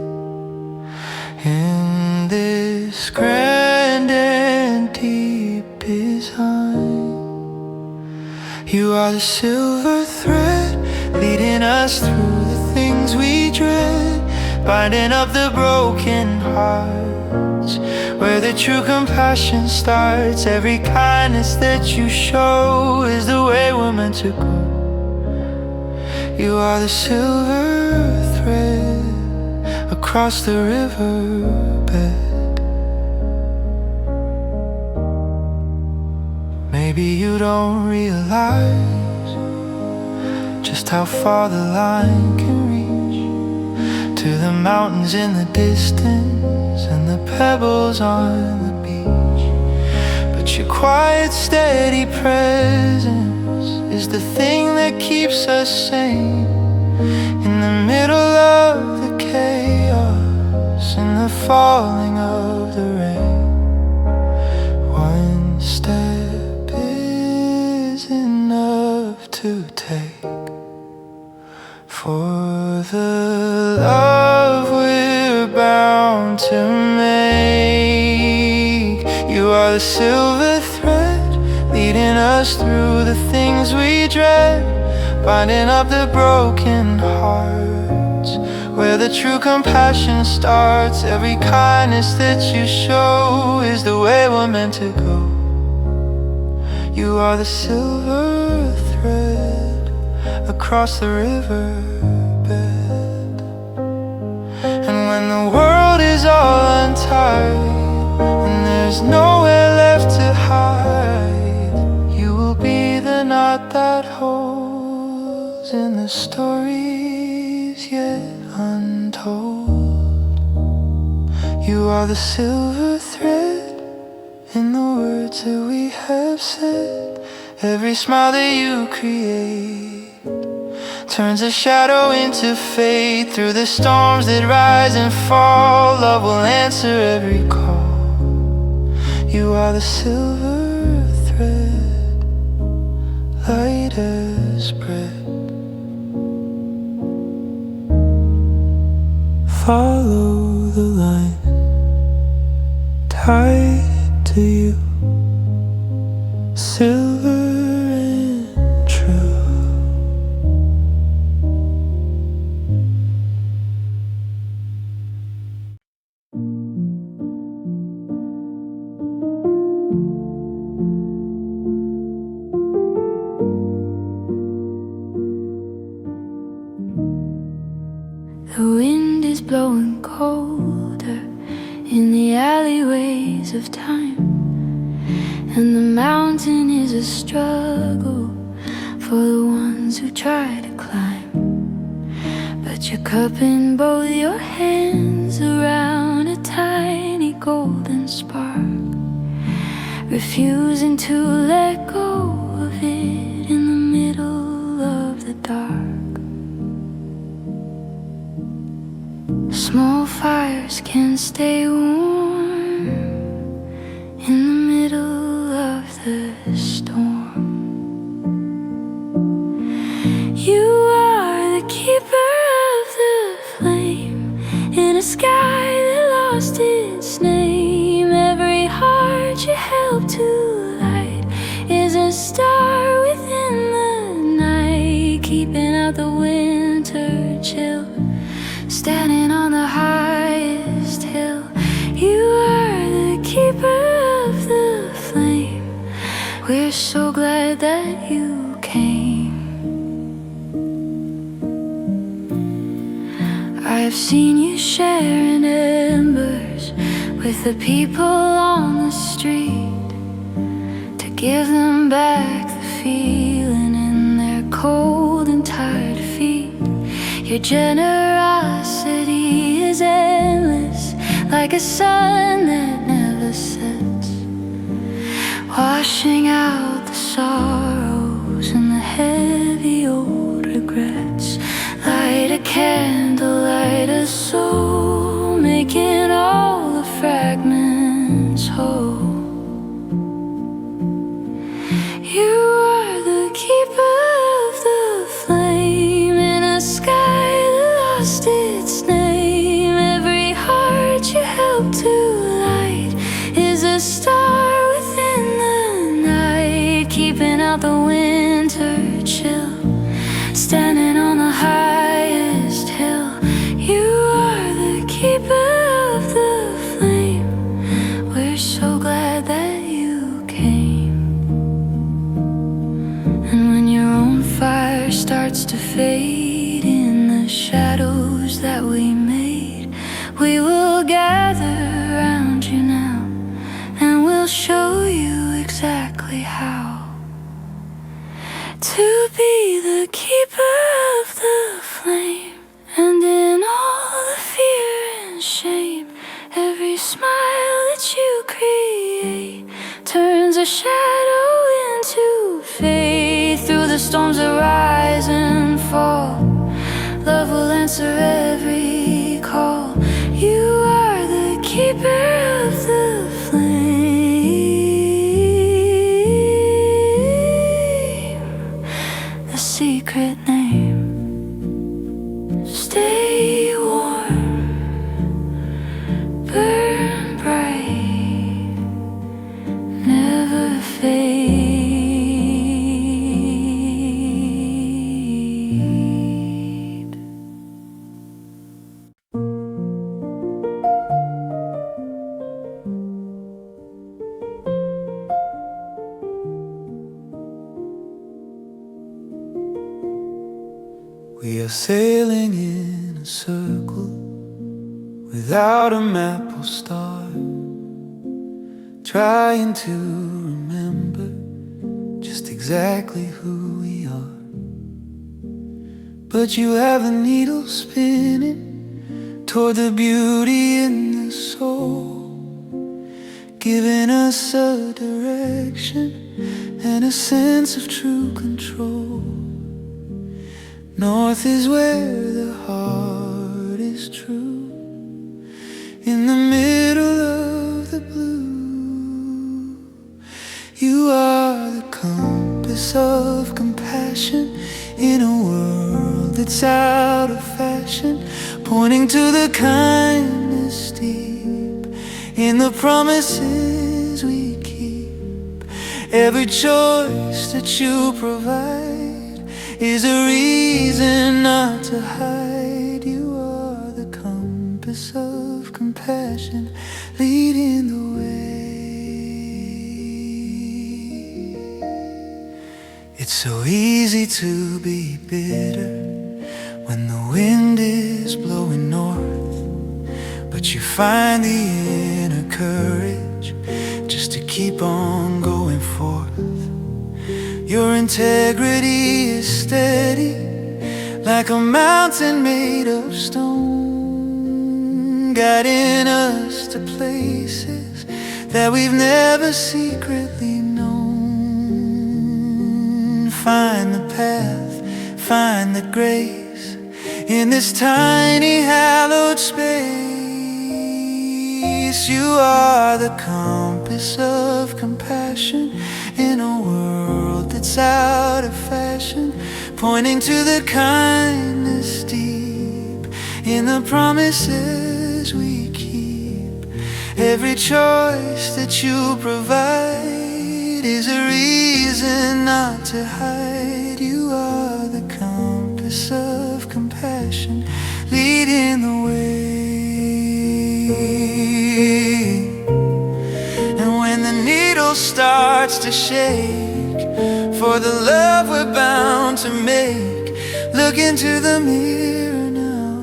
in this grand and deep design. You are the silver thread leading us through the things we dread, binding up the broken hearts where the true compassion starts. Every kindness that you show is the way we're meant to go. You are the silver thread across the riverbed. Maybe you don't realize just how far the line can reach, to the mountains in the distance and the pebbles on the beach. But your quiet, steady presence is the thing that keeps us sane in the middle of the chaos and the falling of the rain. One step is enough to take for the love we're bound to make. You are the silver thread leading us through the things we dread, binding up the broken hearts where the true compassion starts. Every kindness that you show is the way we're meant to go. You are the silver thread across the riverbed. And when the world is all untied and there's nowhere left to hide, you will be the knot that holds in the stories yet untold. You are the silver thread in the words that we have said. Every smile that you create turns a shadow into fate. Through the storms that rise and fall, love will answer every call. You are the silver thread, light as bread. Follow the line, tied to you, silver and true. The wind is blowing colder in the alleyways of time, and the mountain is a struggle for the ones who try to climb. But you're cupping both your hands around a tiny golden spark, refusing to let go of it in the middle of the dark. Small fires can stay warm in the middle of the storm. You are the keeper of the flame in a sky that lost its name. Every heart you help to light is a star within the night, keeping out the winter chill, standing on the highest hill. You are the keeper of the flame. We're so glad that you came. I've seen you sharing embers with the people on the street to give them back the feeling in their cold and tired feet. Your generosity is endless, like a sun that never sets, washing out the sorrows and the heavy old regrets. Light a candle, light a soul, making all the fragments whole. You are the keeper of the flame in a sky that lost its name. Every heart you help to light is a star within the night, keeping out the winter chill, standing on the highest hill. You are the keeper of the flame. We're so glad that you came. And when your own fire starts to fade in the shadows that we made, we will gather around you now, and we'll show you exactly how to be the keeper of the flame. And in all the fear and shame, every smile that you create turns a shadow into faith. Through the storms that rise and fall, love will answer every call. You are the keeper of the flame, the secret name. Stay warm, burn bright, never fade. sailing in a circle without a map or star, trying to remember just exactly who we are. But you have a needle spinning toward the beauty in the soul, giving us a direction and a sense of true control. North is where the heart is true, in the middle of the blue. You are the compass of compassion in a world that's out of fashion, pointing to the kindness deep in the promises we keep. Every choice that you provide is a reason not to hide. You are the compass of compassion, leading the way. It's so easy to be bitter when the wind is blowing north, but you find the inner courage just to keep on going forth. Your integrity is steady, like a mountain made of stone, guiding us to places that we've never secretly known. Find the path, find the grace in this tiny hallowed space. You are the compass of compassion in a world that's out of fashion, pointing to the kindness deep in the promises we keep. Every choice that you provide is a reason not to hide. You are the compass of compassion, leading the way. And when the needle starts to shake for the love we're bound to make, look into the mirror now,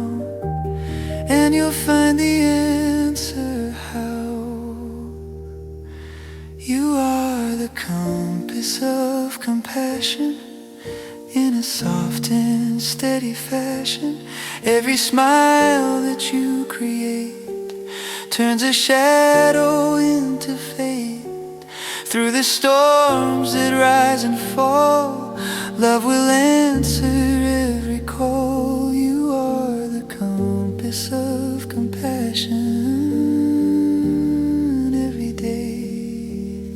and you'll find the answer how. You are the compass of compassion in a soft and steady fashion. Every smile that you create turns a shadow into fate. Through the storms that rise and fall, love will answer every call. You are the compass of compassion every day,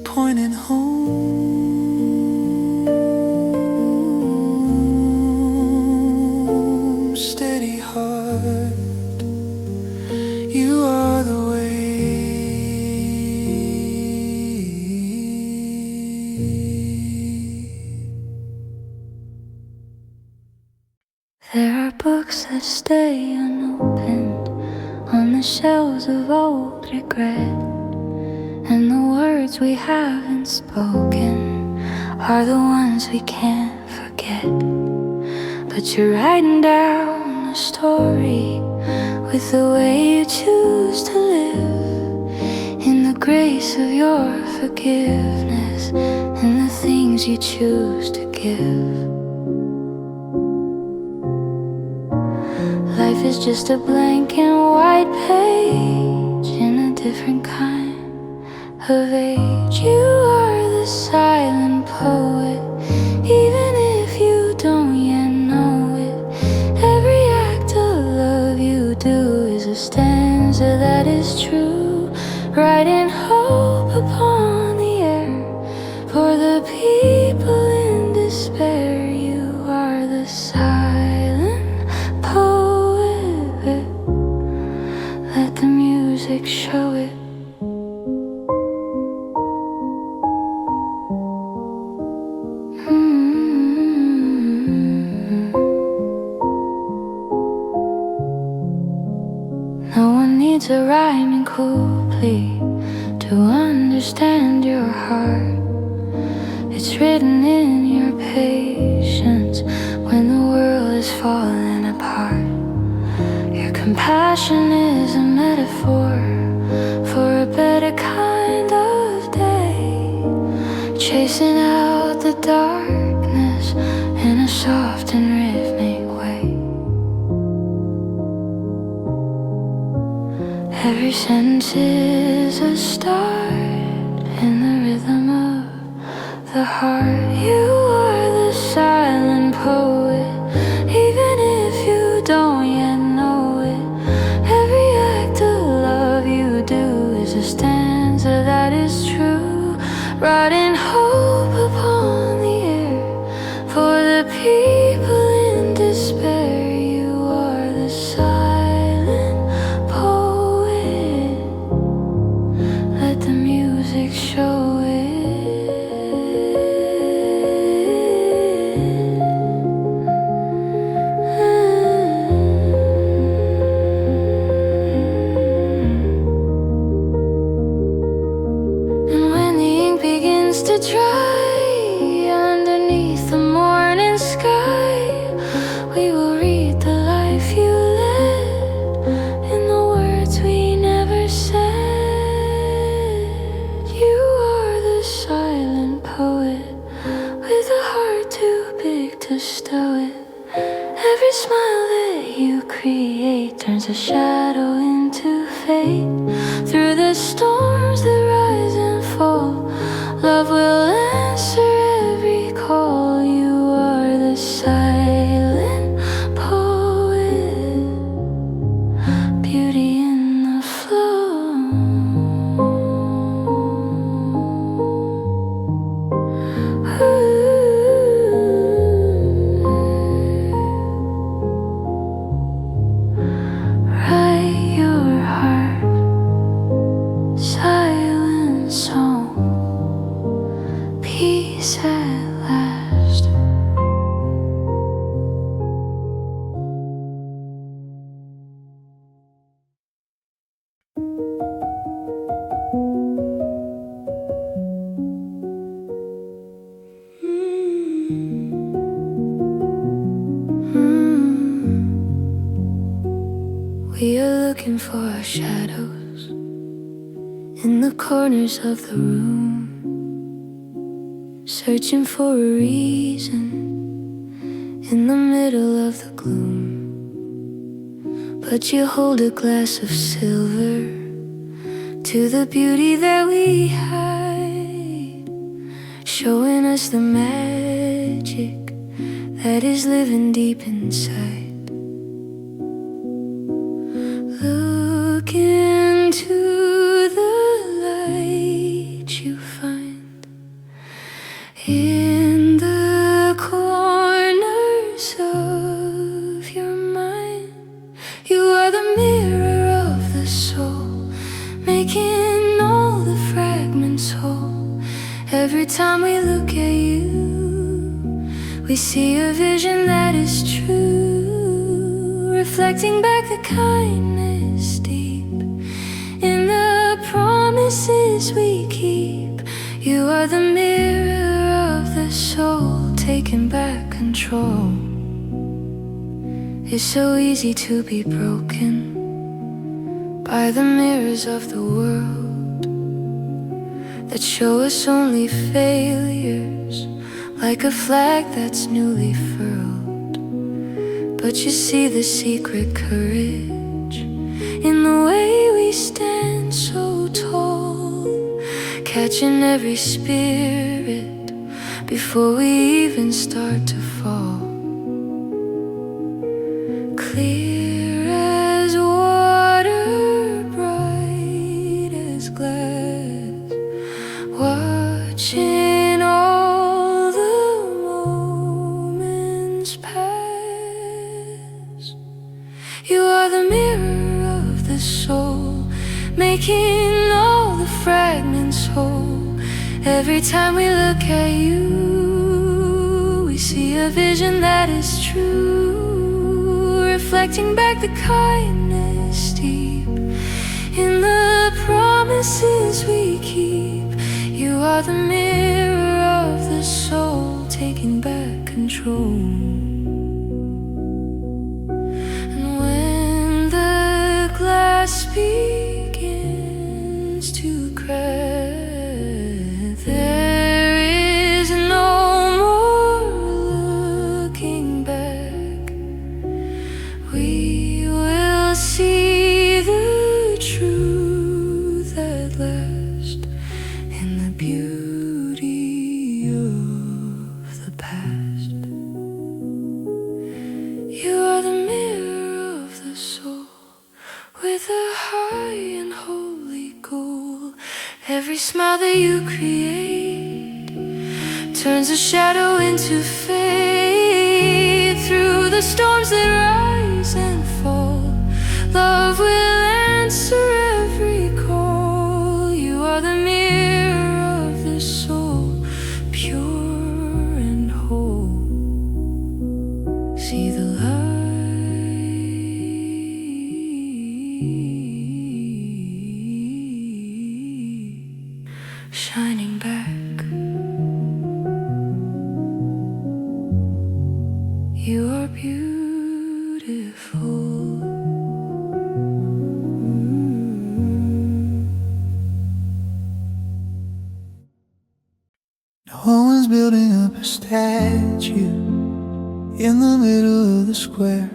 pointing home. Steady heart, you are the way. There are books that stay unopened on the shelves of old regret, and the words we haven't spoken are the ones we can't forget. But you're writing down a story with the way you choose to live, in the grace of your forgiveness and the things you choose to give. Life is just a blank and white page in a different kind of age. You are the silent poet, even if you don't yet know it. Every act of love you do is a stanza that is true, writing hope upon the air for the people in despair. You are the silent poet, let the music show it. No one needs a rhyming couplet to understand your heart. It's written in your patience when the world is falling apart. Your compassion is a metaphor for a better kind of day, chasing out the darkness in a soft and rhythmic way. Every sentence is a start in the rhythm of the heart. You are the silent poet, even if you don't yet know it. Every act of love you do is a stanza that is true, writing hope upon the air for the people in despair. You are the silent poet, let the music show it. To dry underneath the morning sky, we will read the life you led in the words we never said. You are the silent poet with a heart too big to stow it. Every smile that you create turns a shadow into fate. Through the storms that rise and fall, love will answer every call. You are the silent poet, beauty in the flow. Write your heart, silent song, peace at last. We are looking for our shadows in the corners of the room, searching for a reason in the middle of the gloom. But you hold a glass of silver to the beauty that we hide, showing us the magic that is living deep inside. Look into the light you find in the corners of your mind. You are the mirror of the soul, making all the fragments whole. Every time we look at you, we see a vision that is true, reflecting back the kindness deep in the promises we keep. You are the mirror of the soul, taking back control. It's so easy to be broken by the mirrors of the world that show us only failures, like a flag that's newly furled. But you see the secret courage in the way we stand so tall, catching every spirit before we even start to fall. Clear as water, bright as glass, watching all the moments pass. You are the mirror of the soul, making all the fragments whole. Every time we look at you, we see a vision that is true, reflecting back the kindness deep in the promises we keep. You are the mirror of the soul, taking back control. And when the glass begins to crack, there is no more looking back. We will see the truth at last in the beauty of the past. You are the mirror of the soul, with a high and holy goal. Every smile that you create turns a shadow into fade. Through the storms that rise and fall, love will answer every call. You are the mirror of the soul, pure and whole. See the light shining back. You are beautiful. No one's building up a statue in the middle of the square,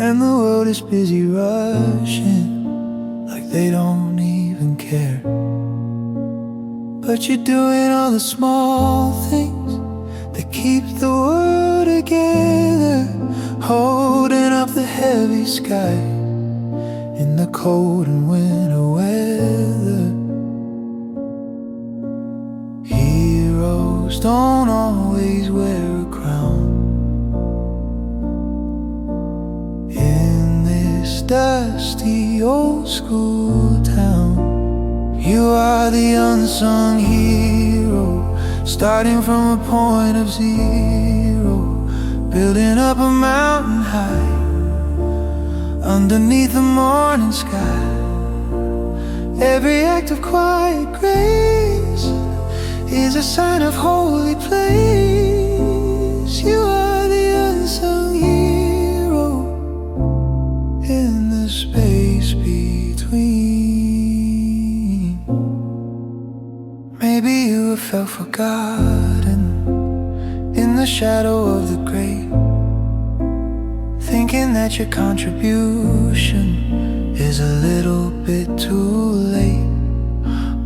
and the world is busy rushing like they don't even care. But you're doing all the small things that keep the world together, holding up the heavy sky in the cold and winter weather. Heroes don't always wear a crown in this dusty old school town. You are the unsung hero, starting from a point of zero, building up a mountain high underneath the morning sky. Every act of quiet grace is a sign of holy place. You are the unsung hero in the space between. Maybe you have felt forgotten in the shadow of the grave, thinking that your contribution is a little bit too late.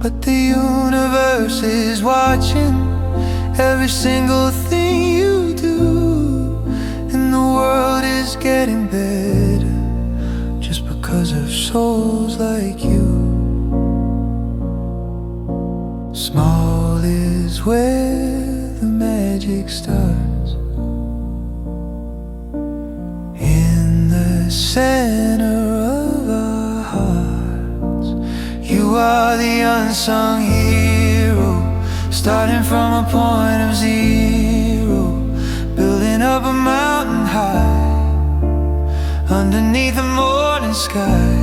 But the universe is watching every single thing you do, and the world is getting better just because of souls like you. Small is where the magic starts, in the center of our hearts. You are the unsung hero, starting from a point of zero, building up a mountain high underneath the morning sky.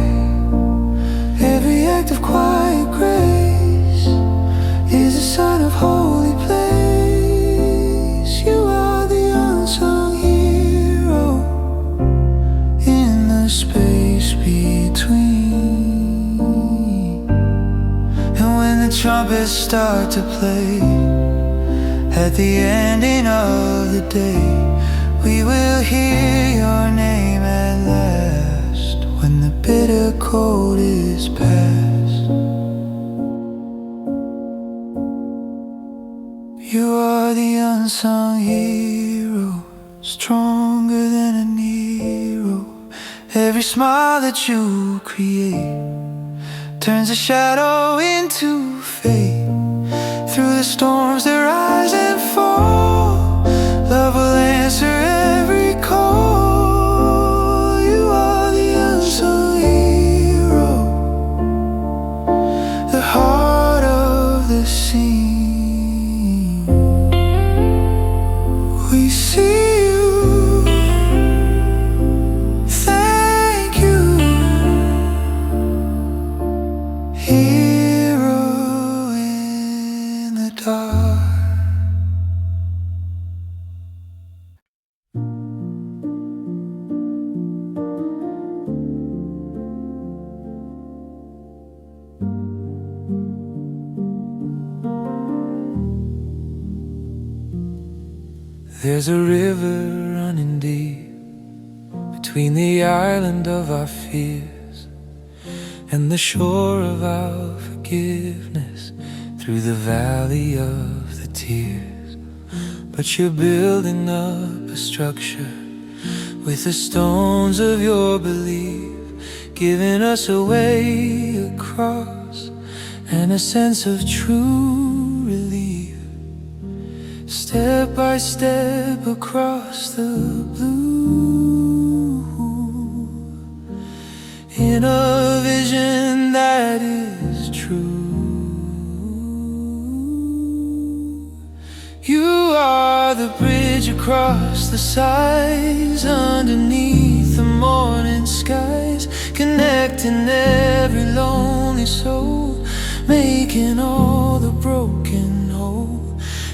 Every act of quiet grace is a sign of holy place. You are the unsung hero in the space between. And when the trumpets start to play at the ending of the day, we will hear your name at last when the bitter cold is past. You are the unsung hero, stronger than a Nero. Every smile that you create turns a shadow into fate. Through the storms that rise and fall, love will answer every call. You are the unsung hero, the heart of the scene. We see you, thank you, hero in the dark. There's a river running deep between the island of our fears and the shore of our forgiveness, through the valley of the tears. But you're building up a structure with the stones of your belief, giving us a way across and a sense of true relief. Step by step across the blue, in a vision that is true. You are the bridge across the sighs, underneath the morning skies, connecting every lonely soul, making all the broken whole.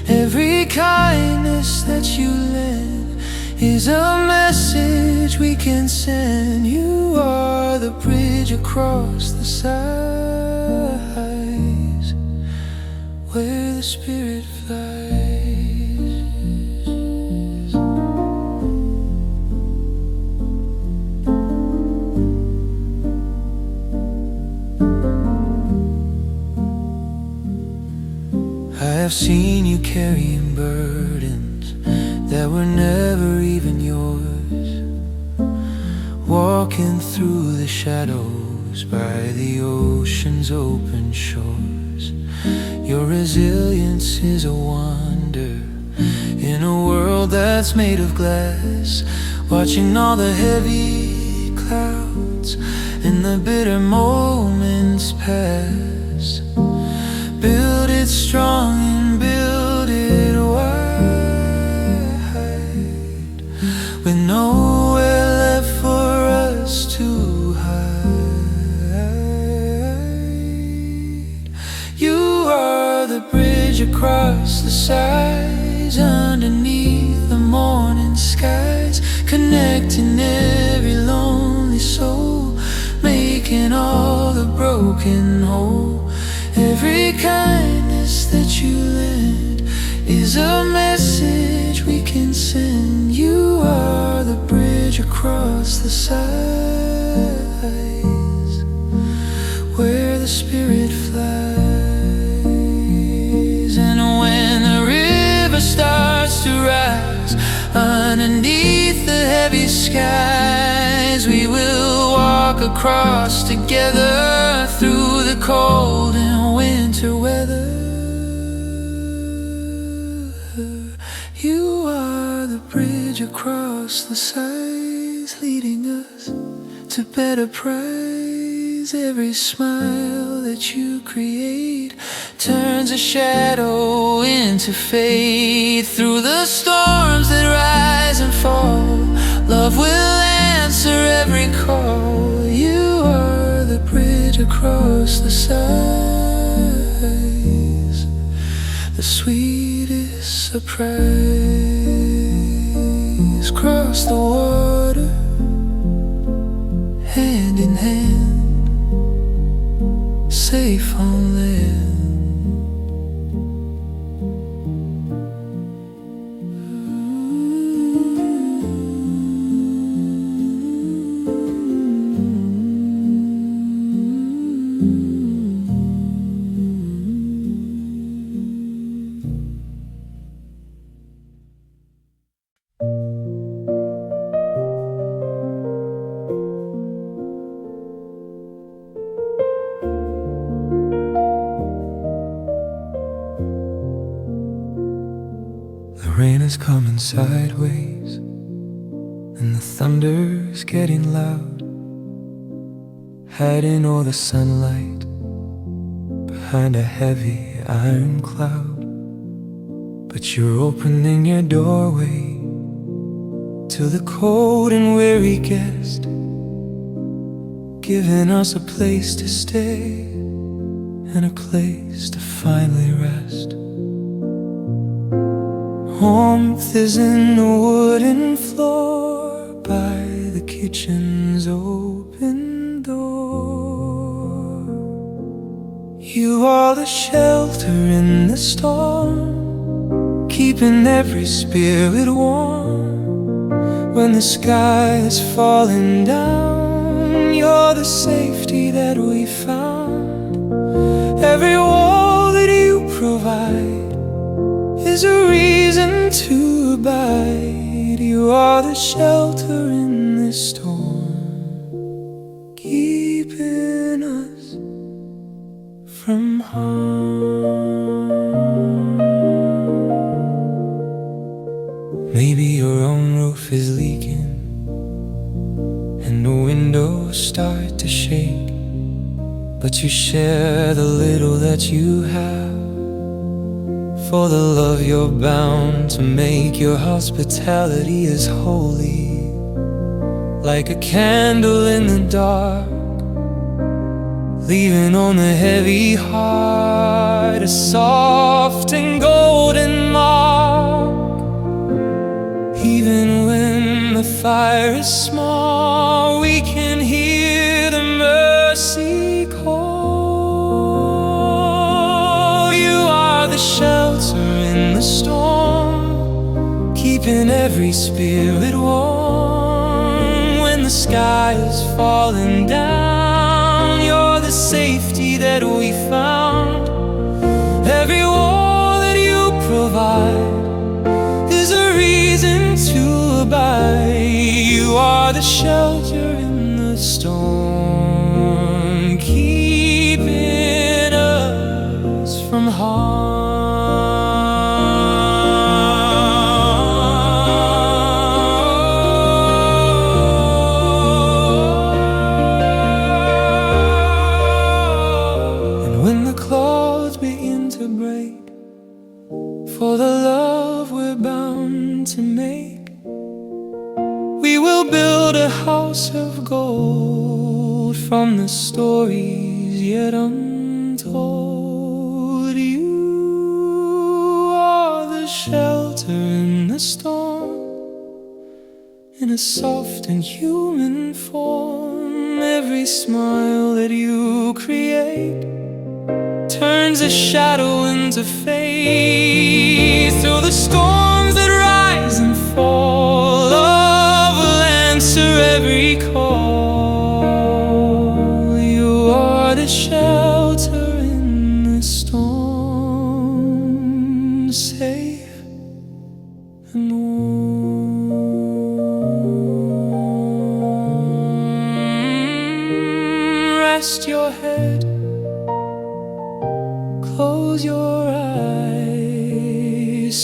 Every kindness that you lend is a message we can send. You are the bridge across the sighs, where the spirit flies. I've seen you carrying burdens that were never even yours, walking through the shadows by the ocean's open shores. Your resilience is a wonder in a world that's made of glass, watching all the heavy clouds and the bitter moments pass. Build it strong and build it wide, with nowhere left for us to hide. You are the bridge across the sighs, underneath the morning skies, connecting every lonely soul, making all the broken whole. Every kindness that you lend is a message we can send. You are the bridge across the sighs, where the spirit flies. And when the river starts to rise underneath the heavy skies, we will walk across together through the cold and winter weather. You are the bridge across the sighs, leading us to better prize. Every smile that you create turns a shadow into fade. Through the storms that rise and fall, love will answer every call. You are the bridge across the sighs, the sweetest surprise. Cross the water, hand in hand, safe on land. The rain is coming sideways, and the thunder's getting loud, hiding all the sunlight behind a heavy iron cloud. But you're opening your doorway to the cold and weary guest, giving us a place to stay and a place to finally rest. Warmth is in the wooden floor by the kitchen's open door. You are the shelter in the storm, keeping every spirit warm. When the sky is falling down, you're the safety that we found. Every wall that you provide is a reason to abide. You are the shelter in this storm, keeping us from harm. Maybe your own roof is leaking and the windows start to shake, but you share the little that you have. For the love you're bound to make, your hospitality is holy, like a candle in the dark, leaving on the heavy heart a soft and golden mark. Even when the fire is small, we can hear the mercy call. You are the shelter in the storm, keeping every spirit warm. When the sky is falling down, you're the safety that we found. Every wall that you provide is a reason to abide. You are the shelter in the storm, keeping us from harm. And when the clouds begin to break, for the love we're bound to make, we will build a house of gold from the stories yet untold. You are the shelter in the storm, in a soft and human form. Every smile that you create turns a shadow into faith. Through the storms that rise and fall, love will answer every call. You are the shelter in the storm, safe and warm. Rest your head, close your eyes,